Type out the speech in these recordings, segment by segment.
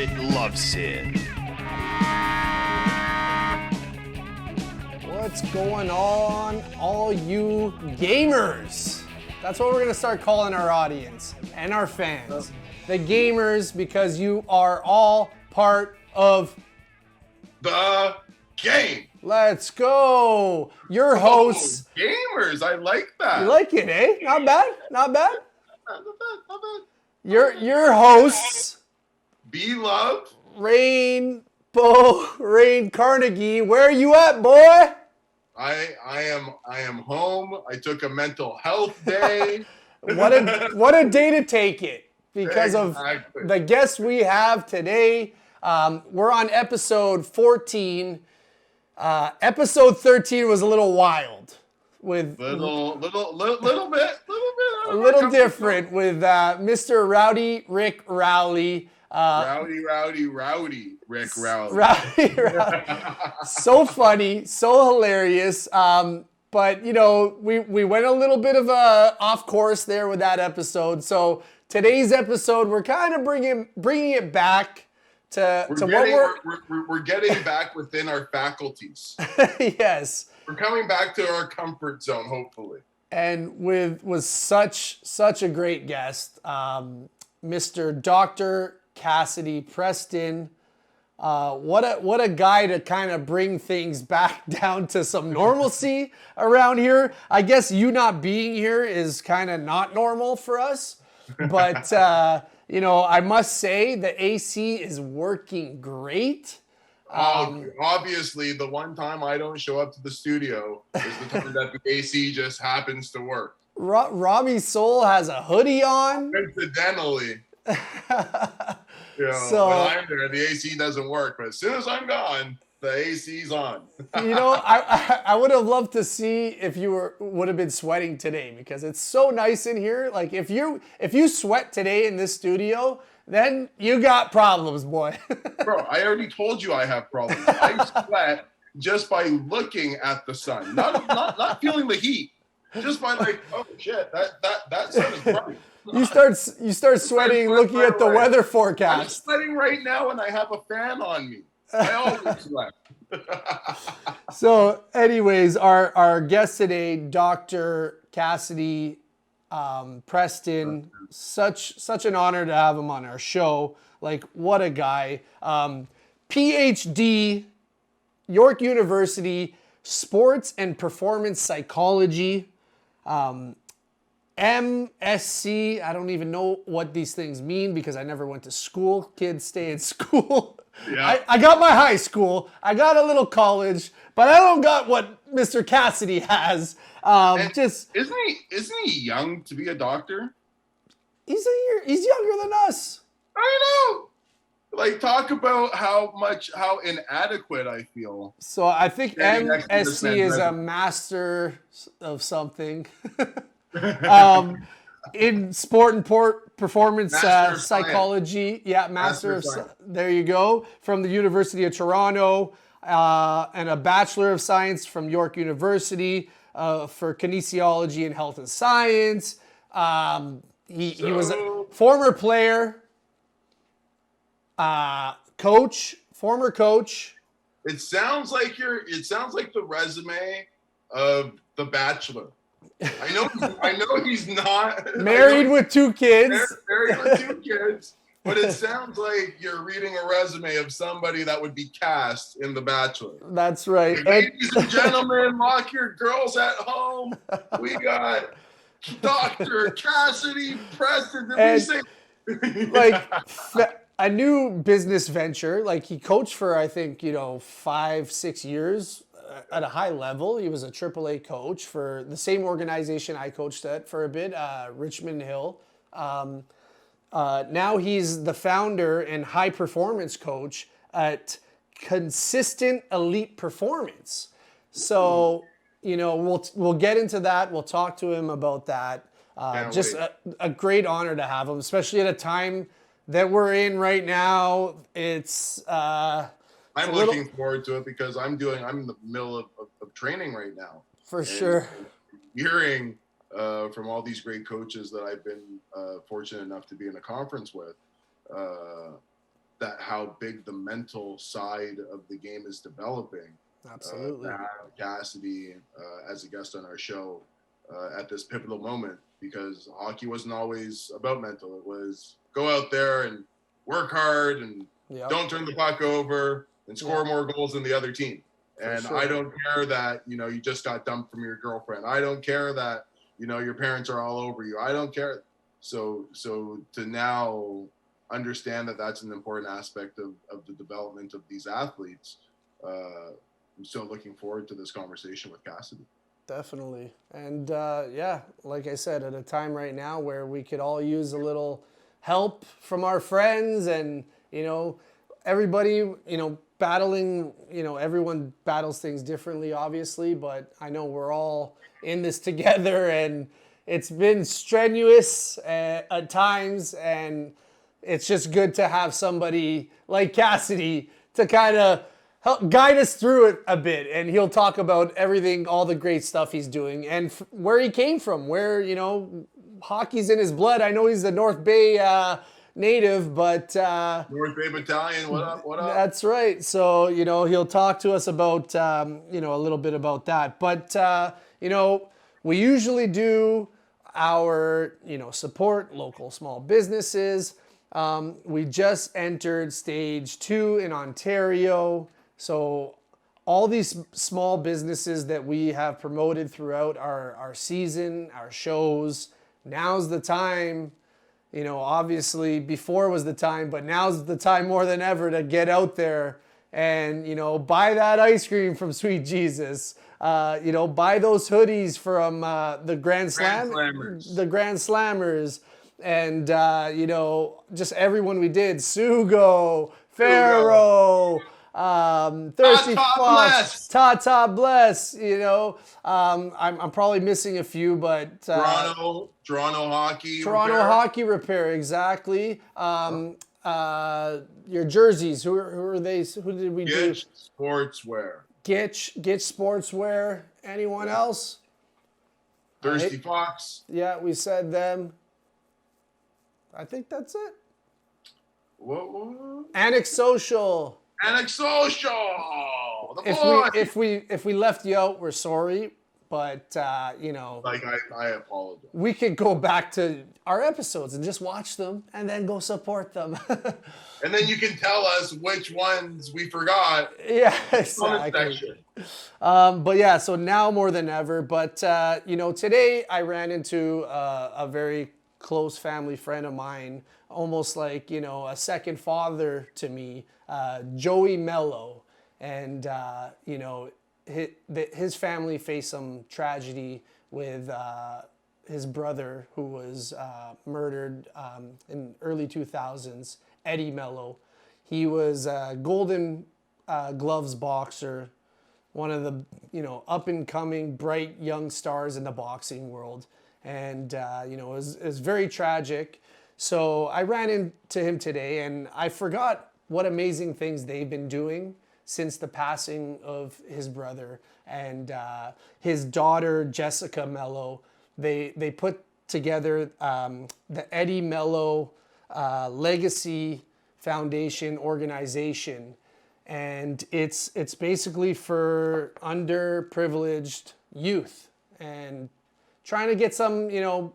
spirit loves it. What's going on, all you gamers? That's what we're gonna start calling our audience and our fans. The gamers, because you are all part of the game. Let's go. Your hosts. Gamers, I like that. You like it, eh? Not bad. Not bad. Not bad. Your hosts. Beloved. Rain Carnegie. Where are you at, boy? I am home. I took a mental health day. What a day to take it because of the guests we have today. We're on episode 14. Episode 13 was a little wild with a little bit a little different with Mr. Rowdy Rick Rowley. Rowdy Rick Rowley. Rowdy. So funny, so hilarious. But you know, we went a little bit of a off course there with that episode. So today's episode, we're kind of bringing it back to we're getting back within our faculties. Yes. We're coming back to our comfort zone, hopefully. And was such a great guest, Mr. Dr. Cassidy Preston. What a guy to kind of bring things back down to some normalcy around here. I guess you not being here is kind of not normal for us, but you know, I must say the AC is working great. Obviously, the one time I don't show up to the studio is the time that the AC just happens to work. Robbie Soul has a hoodie on. Coincidentally. So, when I'm there, the AC doesn't work. But as soon as I'm gone, the AC's on. You know, I would have loved to see if you would have been sweating today because it's so nice in here. Like if you sweat today in this studio, then you got problems, boy. Bro, I already told you I have problems. I sweat just by looking at the sun, not feeling the heat, just by like, oh shit, that sun is bright. You start sweating looking at the weather forecast. I'm sweating right now and I have a fan on me. I always sweat. So anyways, our guest today, Dr. Cassidy Preston, such an honor to have him on our show. Like, what a guy. PhD, York University, sports and performance psychology. MSc, I don't even know what these things mean because I never went to school. Kids stay in school. Yeah. I got my high school. I got a little college, but I don't got what Mr. Cassidy has. Isn't he young to be a doctor? He's younger than us. I know. Like, talk about how inadequate I feel. So I think MSc is a master of something. In sport and performance psychology. Yeah, master of there you go. From the University of Toronto, and a Bachelor of Science from York University for kinesiology and health and science. He was a former player, former coach. It sounds like the resume of The Bachelor. I know he's not married with 2 kids. Married with 2 kids, but it sounds like you're reading a resume of somebody that would be cast in The Bachelor. That's right. Ladies and gentlemen, lock your girls at home. We got Dr. Cassidy Preston. Like a new business venture. Like he coached for, I think, 5-6 years. At a high level. He was a AAA coach for the same organization I coached at for a bit, Richmond Hill. Now he's the founder and high performance coach at Consistent Elite Performance. So, we'll get into that. We'll talk to him about that. Just a great honor to have him, especially at a time that we're in right now. It's I'm looking forward to it because I'm in the middle of training right now. For sure. Hearing from all these great coaches that I've been fortunate enough to be in a conference with, that how big the mental side of the game is developing. Absolutely. To have Cassidy as a guest on our show at this pivotal moment, because hockey wasn't always about mental. It was go out there and work hard and don't turn the puck over and score more goals than the other team. And I don't care that, you know, you just got dumped from your girlfriend. I don't care that, you know, your parents are all over you. I don't care. So to now understand that that's an important aspect of the development of these athletes, I'm still looking forward to this conversation with Cassidy. Definitely. And yeah, like I said, at a time right now where we could all use a little help from our friends and, you know, everybody, you know, battling, you know, everyone battles things differently, obviously, but I know we're all in this together, and it's been strenuous at times, and it's just good to have somebody like Cassidy to kind of help guide us through it a bit, and he'll talk about everything, all the great stuff he's doing, and where he came from, where, you know, hockey's in his blood. I know he's a North Bay native, but North Bay Battalion, what up, what up? That's right. So, you know, he'll talk to us about, you know, a little bit about that. But, you know, we usually do our, you know, support local small businesses. We just entered stage 2 in Ontario. So all these small businesses that we have promoted throughout our season, our shows, now's the time. You know, obviously before was the time, but now's the time more than ever to get out there and, you know, buy that ice cream from Sweet Jesus. You know, buy those hoodies from the Grand Slammers. The Grand Slammers. And, you know, just everyone we did. Sugo, Pharaoh, Thirsty Fox, Tata Bless, you know. I'm probably missing a few, but Toronto Hockey Repair, exactly. Your jerseys, who are they? Who did we do? Gitch Sportswear. Gitch Sportswear. Anyone else? Thirsty Fox. Yeah, we said them. I think that's it. What? Annex Social. Annex Social. If we left you out, we're sorry. But, you know, like I apologize. We could go back to our episodes and just watch them and then go support them. And then you can tell us which ones we forgot. Yeah, exactly. But yeah, so now more than ever. But, you know, today I ran into a very close family friend of mine, almost like, you know, a second father to me, Joey Melo. And, you know, his family faced some tragedy with his brother, who was murdered in early 2000s, Eddie Melo. He was a Golden Gloves boxer, one of the, you know, up and coming bright young stars in the boxing world. And, you know, it was very tragic. So I ran into him today, and I forgot what amazing things they've been doing since the passing of his brother and his daughter, Jessica Melo. They put together the Eddie Melo Legacy Foundation organization. And it's basically for underprivileged youth and trying to get some, you know,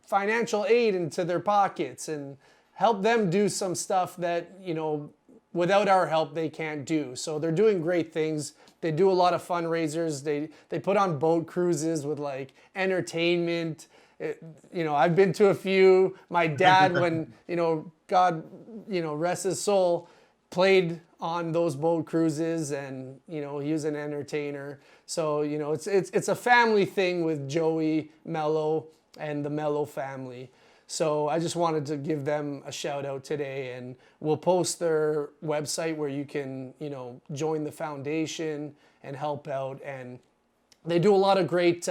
financial aid into their pockets and help them do some stuff that, you know, without our help, they can't do. So they're doing great things. They do a lot of fundraisers. They put on boat cruises with like entertainment. You know, I've been to a few. My dad, when, you know, God, you know, rest his soul, played on those boat cruises, and, you know, he was an entertainer. So, you know, it's a family thing with Joey Melo and the Melo family. So I just wanted to give them a shout out today, and we'll post their website where you can, you know, join the foundation and help out. And they do a lot of great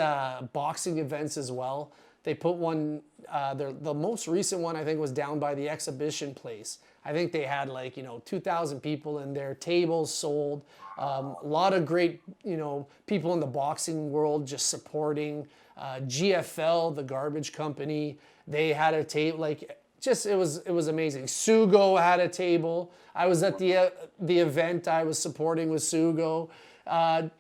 boxing events as well. They put one, the most recent one I think was down by the exhibition place. I think they had like, you know, 2,000 people in there, tables sold, a lot of great, you know, people in the boxing world just supporting. GFL, the garbage company, they had a tape, like it was amazing. Sugo had a table. I was at the event I was supporting with Sugo.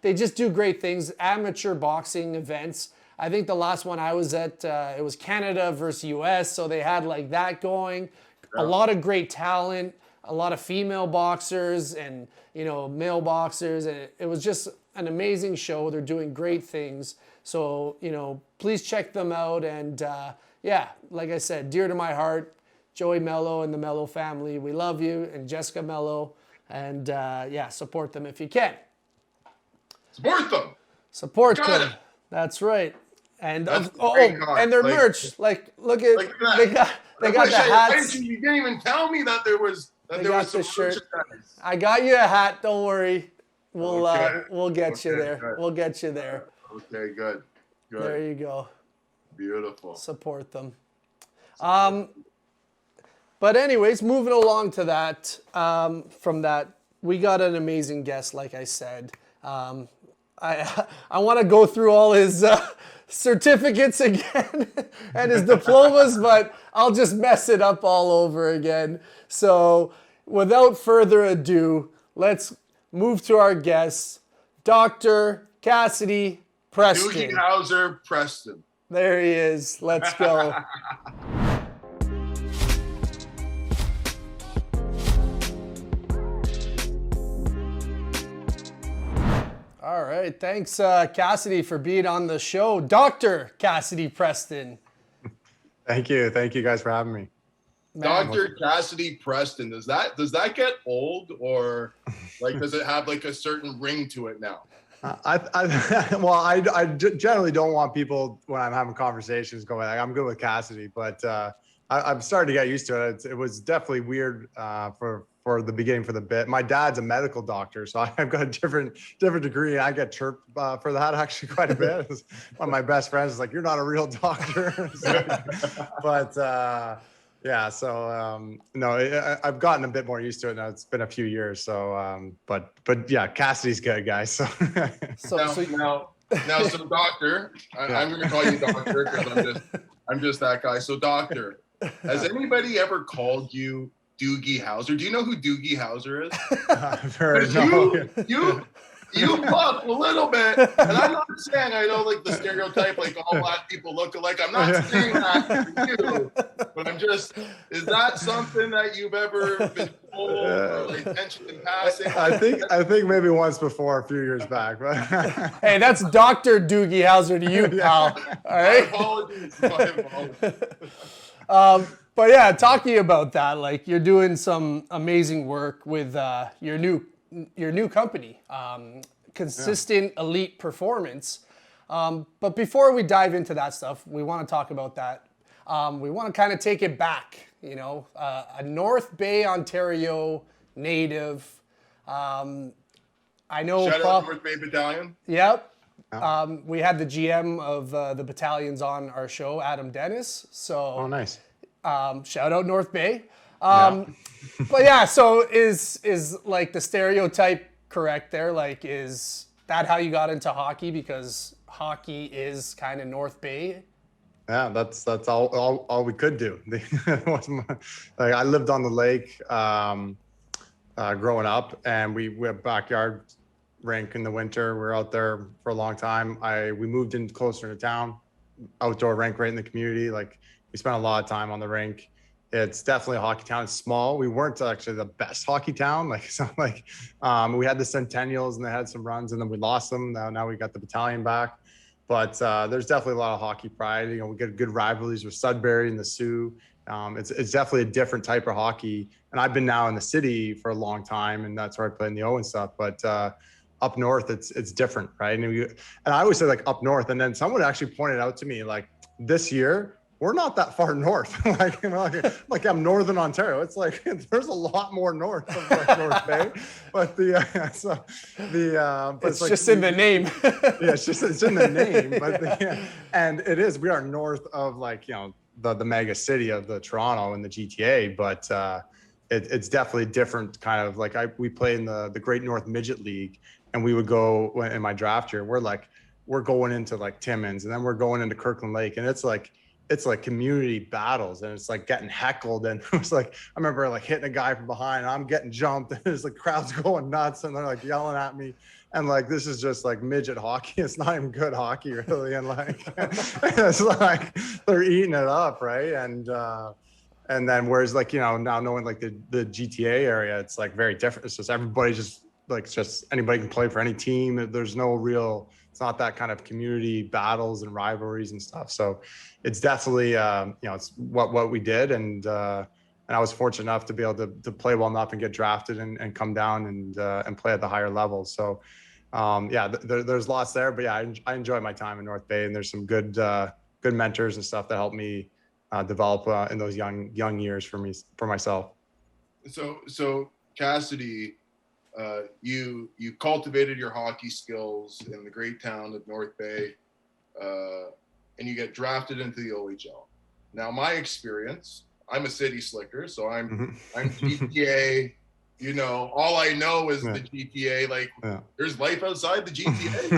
They just do great things. Amateur boxing events. I think the last one I was at, it was Canada versus US, so they had like that going. A lot of great talent, a lot of female boxers and, you know, male boxers. And it was just an amazing show. They're doing great things. So, you know, please check them out. And yeah, like I said, dear to my heart, Joey Melo and the Melo family. We love you, and Jessica Melo. And yeah, support them if you can. Support them. Support them. That's right. And and their merch. Like, look at they got the hats. You didn't even tell me that there was some shirt. I got you a hat. Don't worry. We'll get you there. Good. We'll get you there. Okay, good. There you go. Beautiful. Support them. But anyways, moving along to that. From that, we got an amazing guest, like I said. I want to go through all his certificates again and his diplomas, but I'll just mess it up all over again. So without further ado, let's move to our guest, Dr. Cassidy Preston. Doogie Howser Preston. There he is. Let's go. All right. Thanks, Cassidy, for being on the show. Dr. Cassidy Preston. Thank you. Thank you guys for having me. Dr. Cassidy Preston. Does that get old, or like does it have like a certain ring to it now? I generally don't want people when I'm having conversations going like, I'm good with Cassidy, but I'm starting to get used to it. It was definitely weird for the beginning, for the bit. My dad's a medical doctor, so I've got a different degree. And I get chirped for that actually quite a bit. One of my best friends is like, "You're not a real doctor." Yeah. So no, I've gotten a bit more used to it now. It's been a few years. So, but yeah, Cassidy's good, guys. So now, doctor, I'm going to call you doctor because I'm just that guy. So, doctor, has anybody ever called you Doogie Howser? Do you know who Doogie Howser is? I've heard. You buck a little bit, and I'm not saying I know like the stereotype, like all black people look alike. I'm not saying that for you, but I'm just, is that something that you've ever been told or like mentioned in passing? I think maybe once before, a few years back. But hey, that's Dr. Doogie Howser to you, pal. All right. My apologies. But yeah, talking about that, like you're doing some amazing work with your new company, Consistent Elite Performance. But before we dive into that stuff, we want to talk about that. We want to kind of take it back, you know, a North Bay, Ontario native. I know. Shout out North Bay Battalion. Yep. We had the GM of the battalions on our show, Adam Dennis. So. Oh, nice. Shout out North Bay. But yeah, so is like the stereotype correct there? Like, is that how you got into hockey? Because hockey is kind of North Bay. Yeah, that's all we could do. Like I lived on the lake growing up, and we had backyard rink in the winter. We were out there for a long time. We moved in closer to town, outdoor rink right in the community. Like we spent a lot of time on the rink. It's definitely a hockey town. It's small. We weren't actually the best hockey town. Like, so like we had the Centennials and they had some runs and then we lost them. Now we got the battalion back. But there's definitely a lot of hockey pride. You know, we get good rivalries with Sudbury and the Sioux. It's definitely a different type of hockey. And I've been now in the city for a long time, and that's where I play in the O and stuff. But up north, it's different, right? And I always say like up north, and then someone actually pointed out to me like this year, we're not that far north. like I'm Northern Ontario. It's like there's a lot more north of like North Bay, but it's just in the name. Yeah, it's in the name, but and it is. We are north of like the mega city of the Toronto and the GTA, but it's definitely different. Kind of like we play in the Great North Midget League, and we would go in my draft year. We're going into like Timmins, and then we're going into Kirkland Lake, and it's like it's like community battles, and it's like getting heckled. And it was like, I remember like hitting a guy from behind, and I'm getting jumped, and there's like crowds going nuts, and they're like yelling at me. And like, this is just like midget hockey. It's not even good hockey really. And like, it's like they're eating it up. Right. And then whereas like, now knowing like the GTA area, it's like very different. It's just everybody just like, it's just anybody can play for any team. There's no real, it's not that kind of community battles and rivalries and stuff. So it's definitely, it's what we did. And I was fortunate enough to be able to play well enough and get drafted and come down and play at the higher levels. So there's lots there, but yeah, I enjoy my time in North Bay, and there's some good mentors and stuff that helped me develop in those young years for myself. So Cassidy, you cultivated your hockey skills in the great town of North Bay, and you get drafted into the OHL. Now, my experience, I'm a city slicker, so I'm GTA. All I know is the GTA. Like, there's life outside the GTA.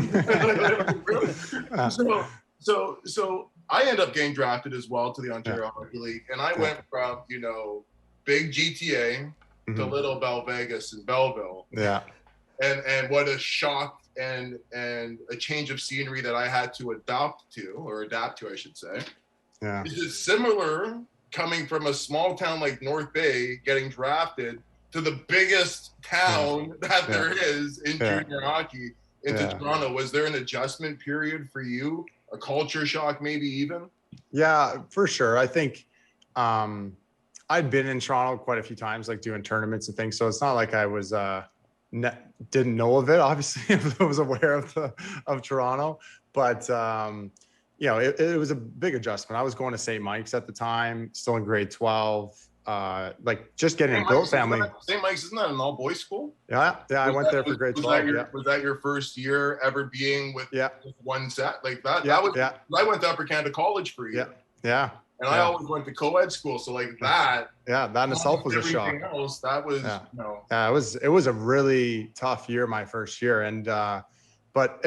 So I end up getting drafted as well to the Ontario Hockey League, and I went from big GTA to little Bell Vegas and Belleville. Yeah. And what a shock and a change of scenery that I had to adapt to, I should say. Yeah. Is it similar coming from a small town like North Bay, getting drafted to the biggest town that there is in junior hockey into Toronto? Was there an adjustment period for you? A culture shock, maybe even? Yeah, for sure. I think I'd been in Toronto quite a few times, like doing tournaments and things. So it's not like I was didn't know of it. Obviously, I was aware of Toronto, but it was a big adjustment. I was going to St. Mike's at the time, still in grade 12. Like just getting a built family. St. Mike's, isn't that an all boys school? Yeah. I went there for grade 12. Was that your first year ever being with one set like that? I went to Upper Canada College for a year. Yeah. And I always went to co-ed school, so like that. Yeah, that in itself was a shock. Else, that was. Yeah, it was a really tough year, my first year, and but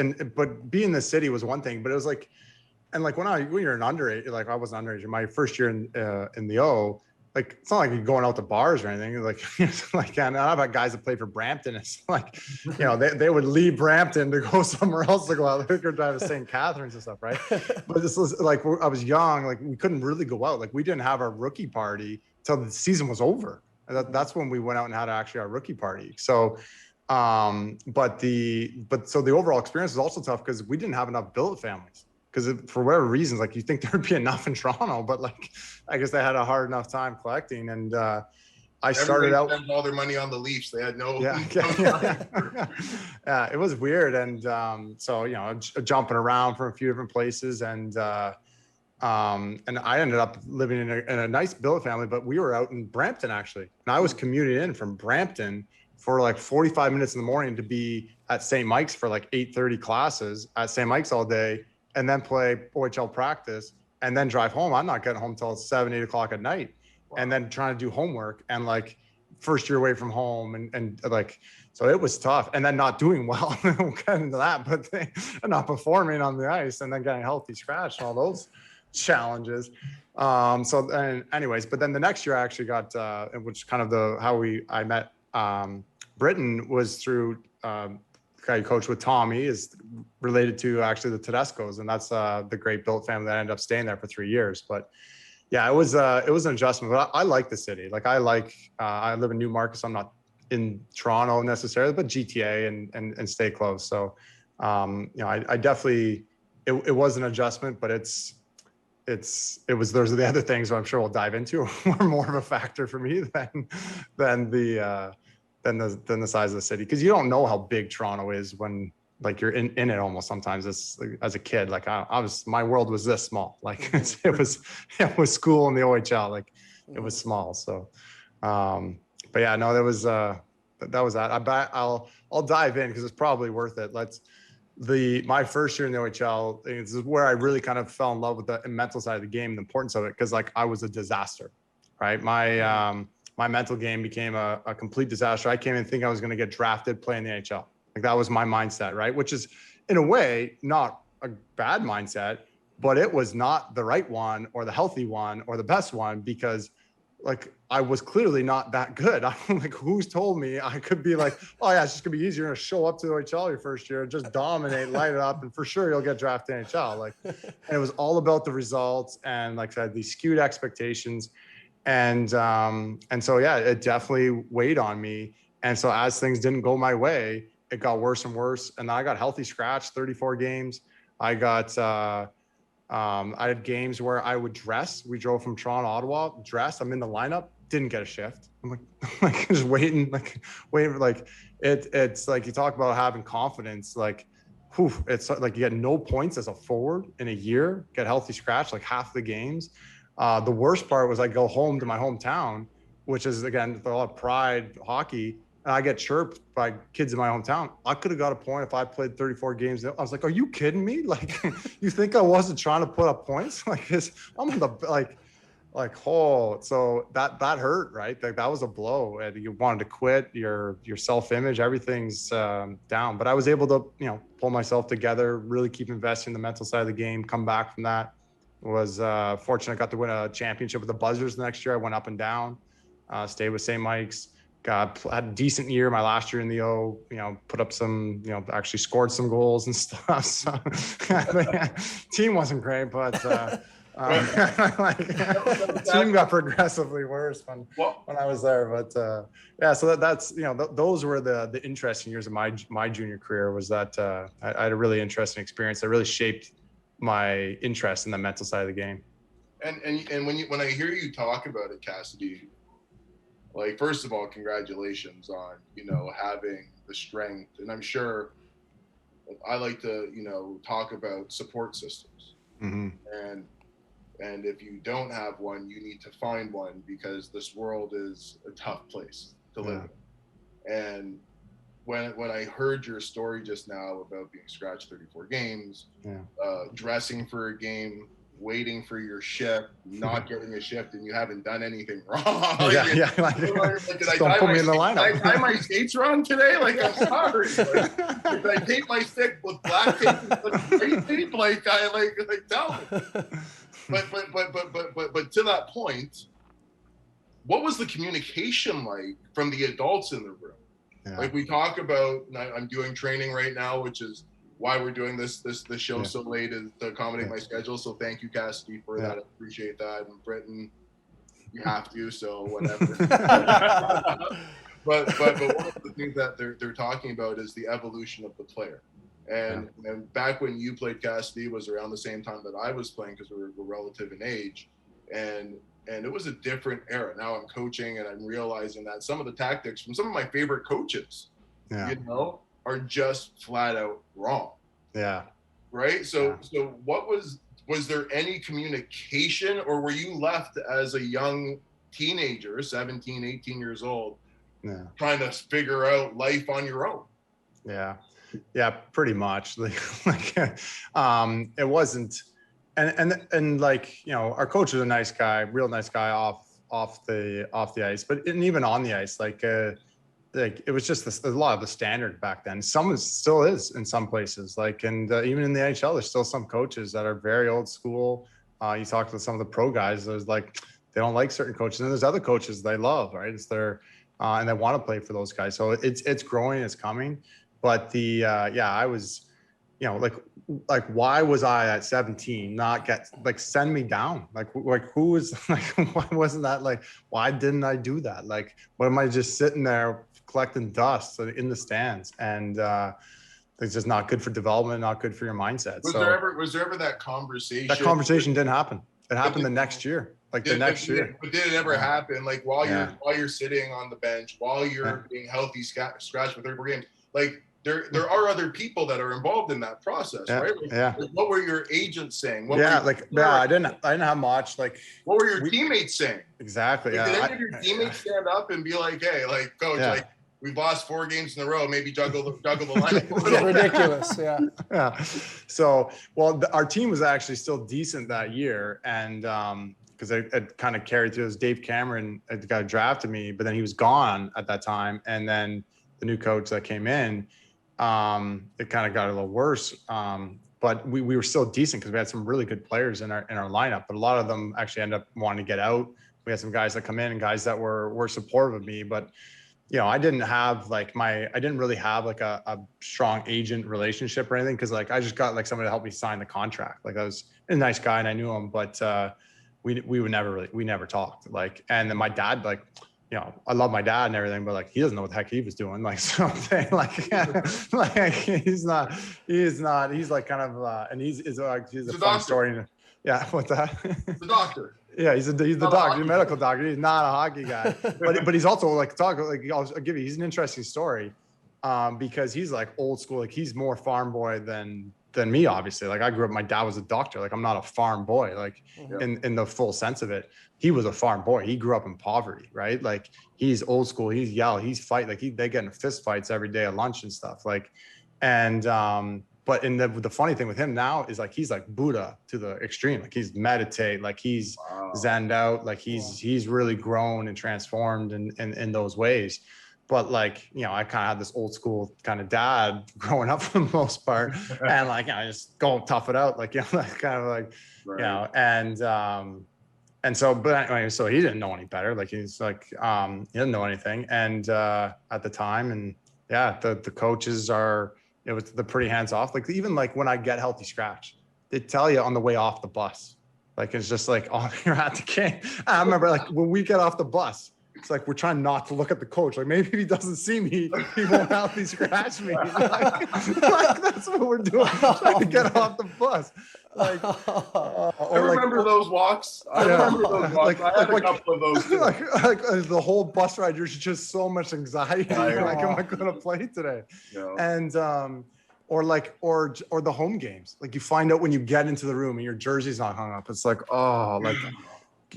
being in the city was one thing, but it was like, and like when you're an underage, like I wasn't underage, my first year in the O. Like, it's not like you're going out to bars or anything. Like, and I've had guys that play for Brampton. It's like, they would leave Brampton to go somewhere else to go out. They could drive to St. Catharines and stuff, right? But this was like, I was young. Like, we couldn't really go out. Like, we didn't have our rookie party till the season was over. And that's when we went out and had actually our rookie party. So, so the overall experience was also tough because we didn't have enough billet families. Because for whatever reasons, like you think there'd be enough in Toronto, but like I guess they had a hard enough time collecting. And I started out spent all their money on the Leafs. They had no. Yeah, it was weird, and so jumping around from a few different places, and I ended up living in a nice billet family, but we were out in Brampton actually, and I was commuting in from Brampton for like 45 minutes in the morning to be at St. Mike's for like 8:30 classes at St. Mike's all day. And then play OHL practice and then drive home. I'm not getting home till 7, 8 o'clock at night. Wow. And then trying to do homework and like first year away from home and like, so it was tough. And then not doing well, we'll get into that, but not performing on the ice and then getting healthy scratch and all those challenges. Anyways, but then the next year I actually got, which kind of I met Britton was through, guy who coached with Tommy is related to actually the Tedescos, and that's the great Bilt family that ended up staying there for 3 years. But yeah, it was an adjustment, but I like the city. Like I live in Newmarket, so I'm not in Toronto necessarily, but GTA and stay close. So I definitely it was an adjustment, but those are the other things I'm sure we'll dive into were more of a factor for me than the size of the city, because you don't know how big Toronto is when like you're in it almost sometimes. It's like, as a kid, like my world was this small. Like it was school in the OHL, like it was small. So, but yeah, no, that was that. I'll dive in because it's probably worth it. My first year in the OHL, this is where I really kind of fell in love with the mental side of the game, the importance of it, because like I was a disaster, right? My mental game became a complete disaster. I came in thinking I was going to get drafted, play in the NHL. Like that was my mindset, right? Which is in a way not a bad mindset, but it was not the right one or the healthy one or the best one, because like I was clearly not that good. I'm like, who's told me I could be like, oh yeah, it's just gonna be easier to show up to the NHL your first year, just dominate, light it up, and for sure you'll get drafted NHL. Like, and it was all about the results, and like I said, these skewed expectations, and so yeah, it definitely weighed on me. And so as things didn't go my way, it got worse and worse. And I got healthy scratch 34 games. I had games where I would dress. We drove from Toronto, Ottawa, dress. I'm in the lineup, didn't get a shift. I'm like just waiting. It's like you talk about having confidence. Like, whew, it's like you get no points as a forward in a year, get healthy scratch like half the games. The worst part was I go home to my hometown, which is, again, a lot of pride hockey. And I get chirped by kids in my hometown. I could have got a point if I played 34 games. I was like, are you kidding me? Like, you think I wasn't trying to put up points? Like, I'm in the, oh, so that hurt, right? Like, that was a blow. And you wanted to quit, your self-image, everything's down. But I was able to, pull myself together, really keep investing in the mental side of the game, come back from that. Was fortunate. I got to win a championship with the Buzzers the next year. I went up and down, stayed with St. Mike's. Had a decent year my last year in the O, put up some, actually scored some goals and stuff. So team wasn't great, but team got progressively worse when I was there. But yeah, so that's, those were the interesting years of my junior career. Was that I had a really interesting experience that really shaped my interest in the mental side of the game. And when I hear you talk about it, Cassidy, like, first of all, congratulations on, having the strength. And I'm sure I like to, talk about support systems. Mm-hmm. And if you don't have one, you need to find one, because this world is a tough place to live in. And when I heard your story just now about being scratched 34 games, dressing for a game, waiting for your shift, not getting a shift, and you haven't done anything wrong. Don't put me in the lineup. Did I tie my skates wrong today? Like, I'm sorry. Like, did I tape my stick with black tape and white tape? Like, tell me. But to that point, what was the communication like from the adults in the room? Yeah. Like, we talk about, I'm doing training right now, which is why we're doing this show so late, is to accommodate my schedule. So thank you, Cassidy, for that. I appreciate that. And Britton, you have to, so whatever. but one of the things that they're talking about is the evolution of the player. And back when you played, Cassidy, was around the same time that I was playing, because we're relative in age. And it was a different era. Now I'm coaching, and I'm realizing that some of the tactics from some of my favorite coaches, are just flat out wrong. Yeah. Right. So what was there any communication, or were you left as a young teenager, 17, 18 years old, trying to figure out life on your own? Yeah. Yeah, pretty much. It wasn't, and like, our coach was a nice guy, real nice guy off the ice, but even on the ice, like it was just a lot of the standard back then. Some still is in some places, and even in the NHL, there's still some coaches that are very old school. You talk to some of the pro guys, there's they don't like certain coaches, and there's other coaches they love, right? It's their and they want to play for those guys. So it's growing, it's coming. But I was, why was I at 17 not send me down? Who was why wasn't that why didn't I do that? What am I just sitting there collecting dust in the stands? And it's just not good for development, not good for your mindset. Was there ever that conversation? That conversation didn't happen. It happened the next year. The next year. But did it ever happen? While you're sitting on the bench, while you're being healthy, scratched with 34 games, there are other people that are involved in that process, right? What were your agents saying? I didn't have much. What were your teammates saying? Exactly. Did any of your teammates stand up and be like, "Hey, coach, we've lost 4 games in a row. Maybe juggle the lineup." It's ridiculous. Yeah. Yeah. So, our team was actually still decent that year, and because I kind of carried through. Dave Cameron had got drafted me, but then he was gone at that time, and then the new coach that came in, it kind of got a little worse. but we were still decent because we had some really good players in our lineup. But a lot of them actually ended up wanting to get out. We had some guys that come in and guys that were supportive of me, but I didn't really have like a strong agent relationship or anything, because like I just got like somebody to help me sign the contract. Like I was a nice guy and I knew him, but we never talked. Like, and then my dad, like, I love my dad and everything, but like he doesn't know what the heck he was doing. Like something like he's like kind of and he's a fun story. Yeah, what's that? The doctor. Yeah, he's the doctor, the medical doctor. He's not a hockey guy, but he's also like I'll give you. He's an interesting story, because he's like old school. Like he's more farm boy than me, obviously. Like I grew up, my dad was a doctor. Like I'm not a farm boy, like in the full sense of it. He was a farm boy. He grew up in poverty, right? Like he's old school. He's he's fight. Like they get in fist fights every day at lunch and stuff. Like, and but the funny thing with him now is like he's like Buddha to the extreme. Like he's meditate, like he's zenned out, like he's really grown and transformed in those ways. But like, I kind of had this old school kind of dad growing up for the most part, and like I just go tough it out, like like kind of like and so, but anyway, so he didn't know any better. Like he's like he didn't know anything, and at the time, and the coaches they're pretty hands off. Like even like when I get healthy scratch, they tell you on the way off the bus. Like it's just like, oh, you're at the game. I remember like when we get off the bus, it's like we're trying not to look at the coach. Like maybe if he doesn't see me, he won't healthy scratch me. Like that's what we're doing, trying to get off the bus. Like, I remember those walks. I remember those walks. I had a couple of those too. Like the whole bus ride, there's just so much anxiety. Like, am I going to play today? And or the home games. Like you find out when you get into the room and your jersey's not hung up. It's like, oh, like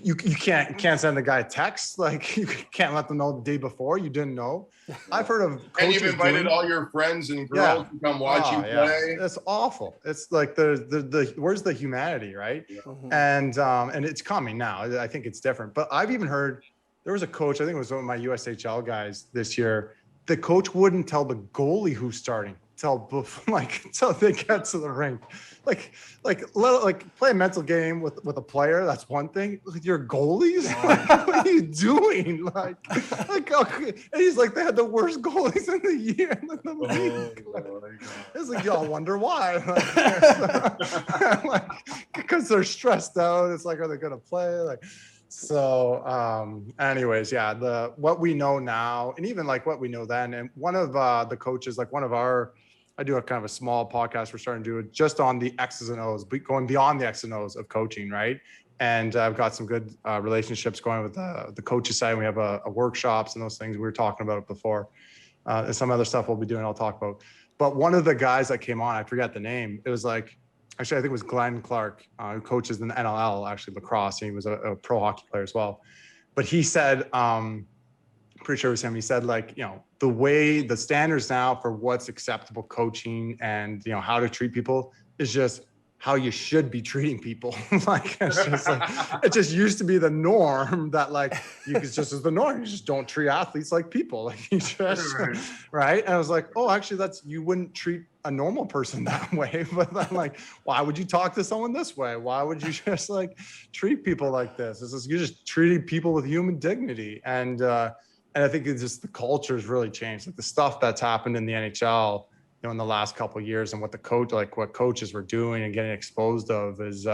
you can't send the guy a text. Like you can't let them know the day before. You didn't know. I've heard of coaches and you've invited all your friends and girls to come watch you play. It's awful. It's like the where's the humanity, right? And it's coming now. I think it's different. But I've even heard there was a coach, I think it was one of my USHL guys this year. The coach wouldn't tell the goalie who's starting until they get to the rink. Like play a mental game with a player. That's one thing. With your goalies, like, what are you doing? Like, and he's like, they had the worst goalies in the year in the league. It's like, y'all wonder why? Like, because they're stressed out. It's like, are they gonna play? Like, so anyways, what we know now, and even like what we know then, and one of the coaches, like I do a kind of a small podcast we're starting to do it just on the X's and O's, going beyond the X's and O's of coaching, right? And I've got some good relationships going with the coaches side. We have a workshops and those things. We were talking about it before. And some other stuff we'll be doing, I'll talk about. But one of the guys that came on, I forget the name. It was like, actually, I think it was Glenn Clark, who coaches in the NLL, actually lacrosse. And he was a pro hockey player as well. But he said, pretty sure it was him. He said, like, the way the standards now for what's acceptable coaching and, how to treat people is just how you should be treating people. Like, it's just like, it just used to be the norm that like, it's just as the norm. You just don't treat athletes like people. Like you just, right. And I was like, oh, actually you wouldn't treat a normal person that way. But I'm like, why would you talk to someone this way? Why would you just like treat people like this? It's just, you're just treating people with human dignity. And I think it's just the culture has really changed. Like the stuff that's happened in the NHL, in the last couple of years, and what what coaches were doing and getting exposed of is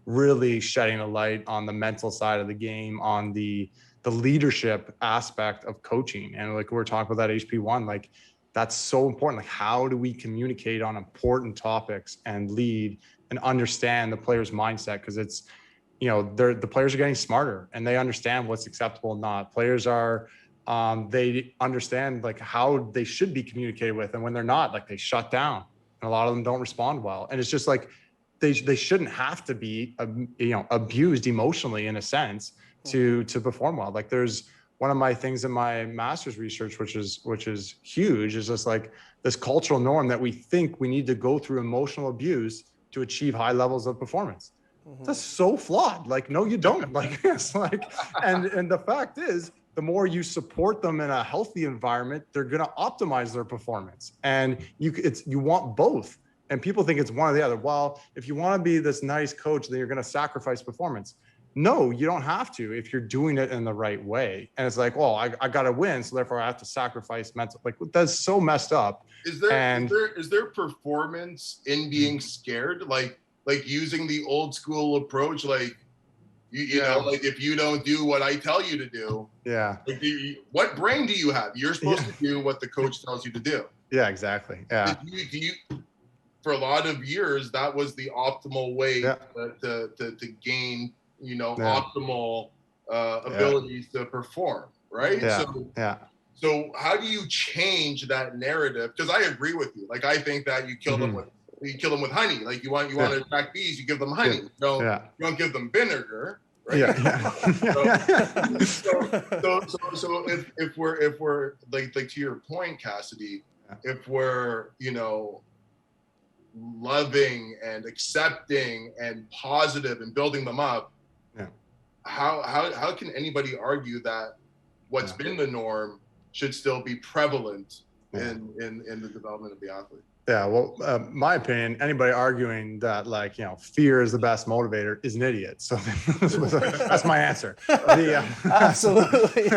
really shedding a light on the mental side of the game, on the leadership aspect of coaching. And like we're talking about that HP1, like that's so important. Like how do we communicate on important topics and lead and understand the player's mindset? Because it's, the players are getting smarter and they understand what's acceptable and not. Players are they understand like how they should be communicated with, and when they're not, like they shut down, and a lot of them don't respond well. And it's just like they shouldn't have to be abused emotionally in a sense to perform well. Like there's one of my things in my master's research, which is huge, is just like this cultural norm that we think we need to go through emotional abuse to achieve high levels of performance. That's so flawed. Like, no, you don't. Like, it's like, and the fact is, the more you support them in a healthy environment, they're going to optimize their performance. And you want both. And people think it's one or the other. Well, if you want to be this nice coach, then you're going to sacrifice performance. No, you don't have to if you're doing it in the right way. And it's like, well, I got to win, so therefore I have to sacrifice mental. Like, that's so messed up. Is there performance in being scared? Like using the old school approach, like you know, like if you don't do what I tell you to do, like what brain do you have? You're supposed to do what the coach tells you to do. Yeah, exactly. Yeah. Do you for a lot of years that was the optimal way to gain, you know, optimal abilities to perform, right? So how do you change that narrative? Because I agree with you. Like, I think that you kill them with honey. Like, you want to attract bees, you give them honey. You don't give them vinegar, right? So if we're like to your point, Cassidy, if we're, you know, loving and accepting and positive and building them up, how can anybody argue that what's been the norm should still be prevalent in the development of the athlete? Yeah, well, my opinion, anybody arguing that, like, you know, fear is the best motivator is an idiot. So that's my answer. Absolutely.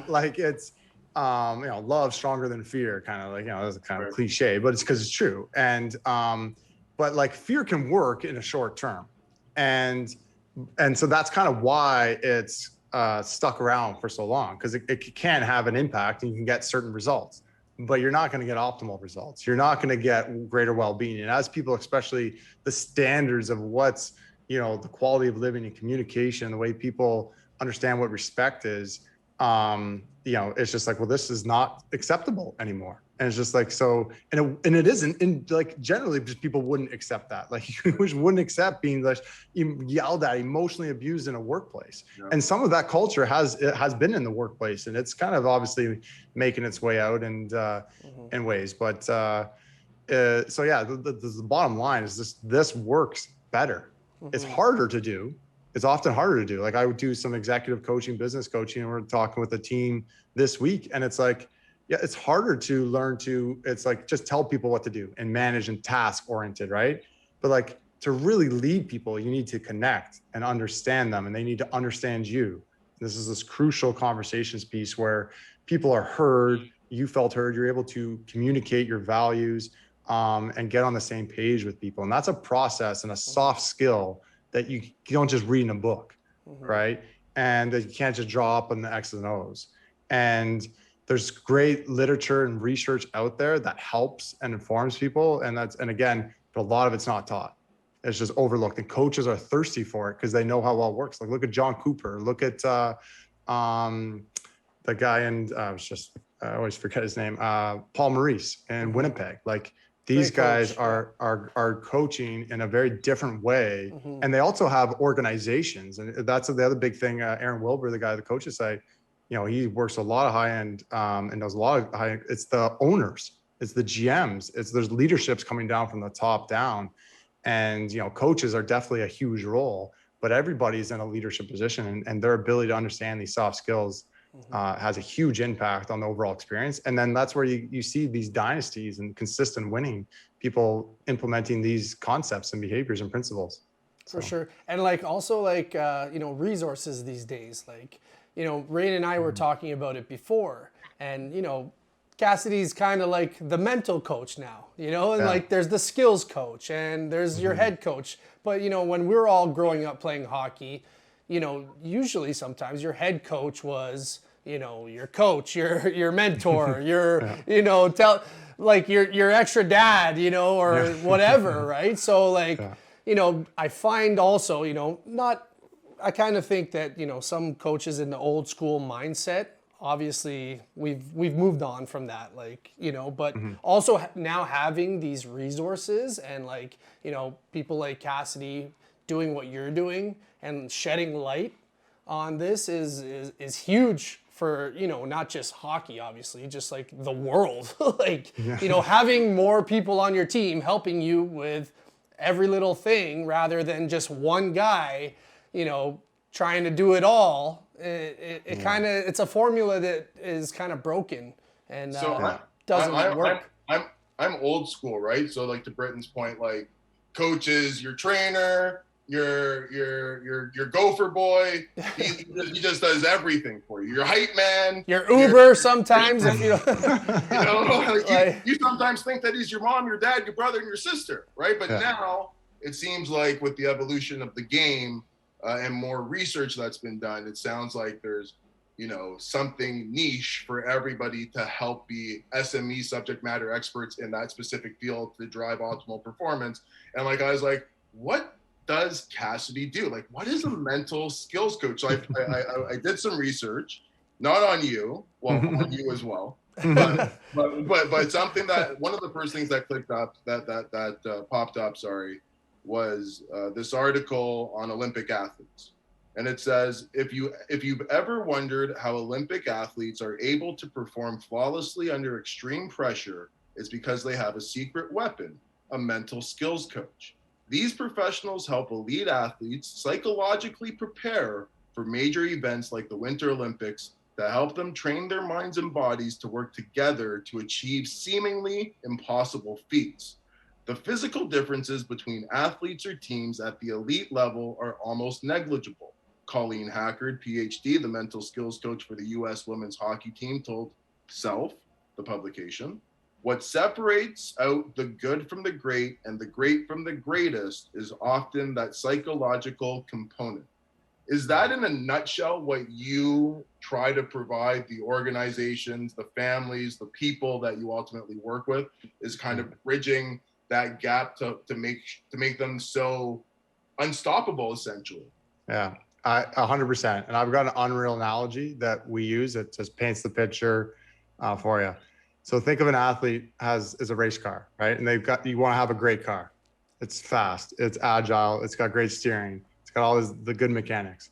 Like, it's, you know, love stronger than fear, kind of like, you know, that's kind of cliche, but it's because it's true. And, but like, fear can work in a short term. And so that's kind of why it's stuck around for so long, because it can have an impact and you can get certain results, but you're not going to get optimal results. You're not going to get greater well-being. And as people, especially the standards of what's, you know, the quality of living and communication, the way people understand what respect is, you know, it's just like, well, this is not acceptable anymore. And it's just like, so, and it isn't, and like, generally just people wouldn't accept that. Like, you wouldn't accept being like yelled at, emotionally abused in a workplay. And some of that culture has been in the workplace, and it's kind of obviously making its way out and in ways. But so yeah, the bottom line is this works better. It's harder to do. It's often harder to do. Like, I would do some executive coaching, business coaching, and we're talking with a team this week, and it's like, yeah, it's harder to learn to, it's like, just tell people what to do and manage and task oriented, right? But like, to really lead people, you need to connect and understand them, and they need to understand you. This is this crucial conversations piece where people are heard, you felt heard, you're able to communicate your values and get on the same page with people. And that's a process and a soft skill that you don't just read in a book, right? And that you can't just draw up on the X's and O's. And there's great literature and research out there that helps and informs people. And again, a lot of it's not taught. It's just overlooked. And coaches are thirsty for it because they know how well it works. Like, look at John Cooper. Look at the guy in, I always forget his name, Paul Maurice in Winnipeg. Like, these guys are coaching in a very different way. And they also have organizations. And that's the other big thing. Aaron Wilbur, the guy at the coaches site, you know, he works a lot of high end and does a lot of high end. It's the owners, it's the GMs, there's leaderships coming down from the top down. And, you know, coaches are definitely a huge role, but everybody's in a leadership position, and their ability to understand these soft skills has a huge impact on the overall experience. And then that's where you see these dynasties and consistent winning, people implementing these concepts and behaviors and principles. For sure. And like, also like, you know, resources these days, like, you know, Rain and I were talking about it before, and, you know, Cassidy's kind of like the mental coach now, you know, and like, there's the skills coach and there's your head coach. But, you know, when we were all growing up playing hockey, you know, usually sometimes your head coach was, you know, your coach, your mentor, your, you know, your extra dad, you know, or whatever, right? So like, you know, I find also, you know, I kind of think that, you know, some coaches in the old school mindset, obviously we've moved on from that, like, you know, but also now having these resources and, like, you know, people like Cassidy doing what you're doing and shedding light on this is huge for, you know, not just hockey, obviously, just like the world. Like, you know, having more people on your team helping you with every little thing rather than just one guy, you know, trying to do it all. It kind of, it's a formula that is kind of broken and doesn't work. I'm old school, right? So like to Britton's point, like coaches, your trainer, your gopher boy, he just does everything for you. Your hype man, your Uber sometimes if you don't. You know, like you sometimes think that he's your mom, your dad, your brother, and your sister, right? But now it seems like with the evolution of the game and more research that's been done, it sounds like there's, you know, something niche for everybody to help be SME subject matter experts in that specific field to drive optimal performance. And like, I was like, what does Cassidy do? Like, what is a mental skills coach? So I did some research, not on you, well, on you as well, but something that one of the first things that clicked up that popped up, sorry, was this article on Olympic athletes. And it says, if you've ever wondered how Olympic athletes are able to perform flawlessly under extreme pressure, it's because they have a secret weapon, a mental skills coach. These professionals help elite athletes psychologically prepare for major events like the Winter Olympics to help them train their minds and bodies to work together to achieve seemingly impossible feats. The physical differences between athletes or teams at the elite level are almost negligible. Colleen Hackard, PhD, the mental skills coach for the U.S. women's hockey team, told Self, the publication, what separates out the good from the great and the great from the greatest is often that psychological component. Is that in a nutshell what you try to provide the organizations, the families, the people that you ultimately work with, is kind of bridging that gap to make them so unstoppable, essentially? Yeah, 100%. And I've got an unreal analogy that we use that just paints the picture for you. So think of an athlete is a race car, right? And you want to have a great car. It's fast, it's agile, it's got great steering, it's got all the good mechanics.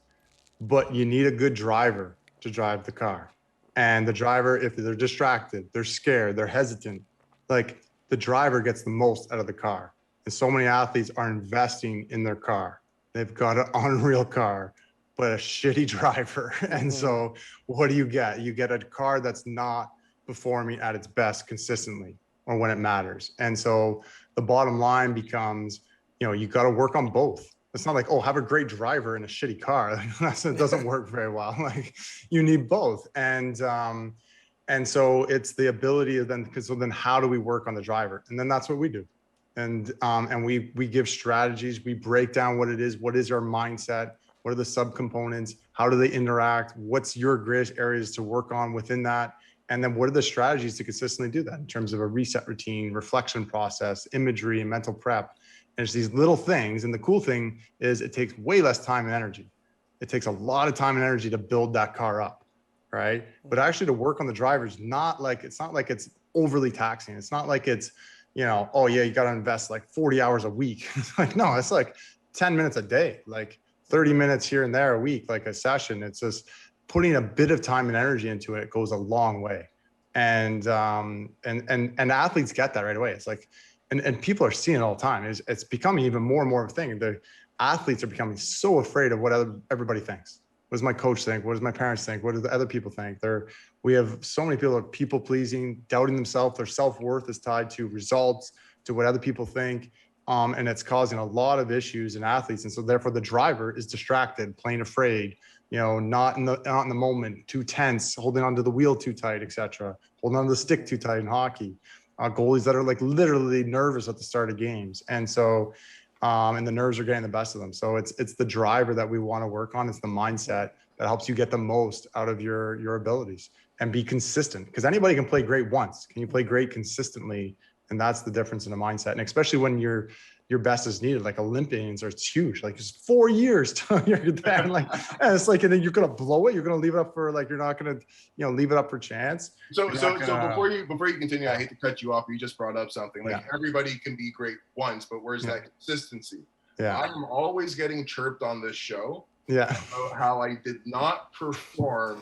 But you need a good driver to drive the car. And the driver, if they're distracted, they're scared, they're hesitant, like the driver gets the most out of the car. And so many athletes are investing in their car. They've got an unreal car, but a shitty driver. And so what do you get? You get a car that's not performing at its best consistently or when it matters. And so the bottom line becomes, you got to work on both. It's not like, oh, have a great driver in a shitty car. It doesn't work very well. Like you need both. And so it's the ability of then how do we work on the driver? And then that's what we do. And we give strategies, we break down what it is, what is our mindset, what are the subcomponents, how do they interact, what's your greatest areas to work on within that, and then what are the strategies to consistently do that in terms of a reset routine, reflection process, imagery, and mental prep. And it's these little things, and the cool thing is it takes way less time and energy. It takes a lot of time and energy to build that car up, right? But actually to work on the driver is it's not like it's overly taxing. It's not like it's, oh yeah, you got to invest like 40 hours a week. It's like, no, it's like 10 minutes a day, like 30 minutes here and there a week, like a session. It's just putting a bit of time and energy into it goes a long way. And athletes get that right away. It's like, and people are seeing it all the time. It's becoming even more and more of a thing. The athletes are becoming so afraid of what everybody thinks. What does my coach think? What does my parents think? What do the other people think? We have so many people are people pleasing, doubting themselves. Their self-worth is tied to results, to what other people think. And it's causing a lot of issues in athletes. And so therefore the driver is distracted, plain afraid, not in the moment, too tense, holding onto the wheel too tight, etc. Holding onto the stick too tight in hockey. Goalies that are like literally nervous at the start of games. And so, and the nerves are getting the best of them. So it's the driver that we want to work on. It's the mindset that helps you get the most out of your abilities and be consistent, because anybody can play great once. Can you play great consistently? And that's the difference in the mindset. And especially when your best is needed, like Olympians it's huge, like it's 4 years till you're there. And it's like, and then you're going to blow it. You're going to leave it up for you're not going to, leave it up for chance. So before you continue, I hate to cut you off. You just brought up something everybody can be great once, but where's that consistency? Yeah. I'm always getting chirped on this show. Yeah. About how I did not perform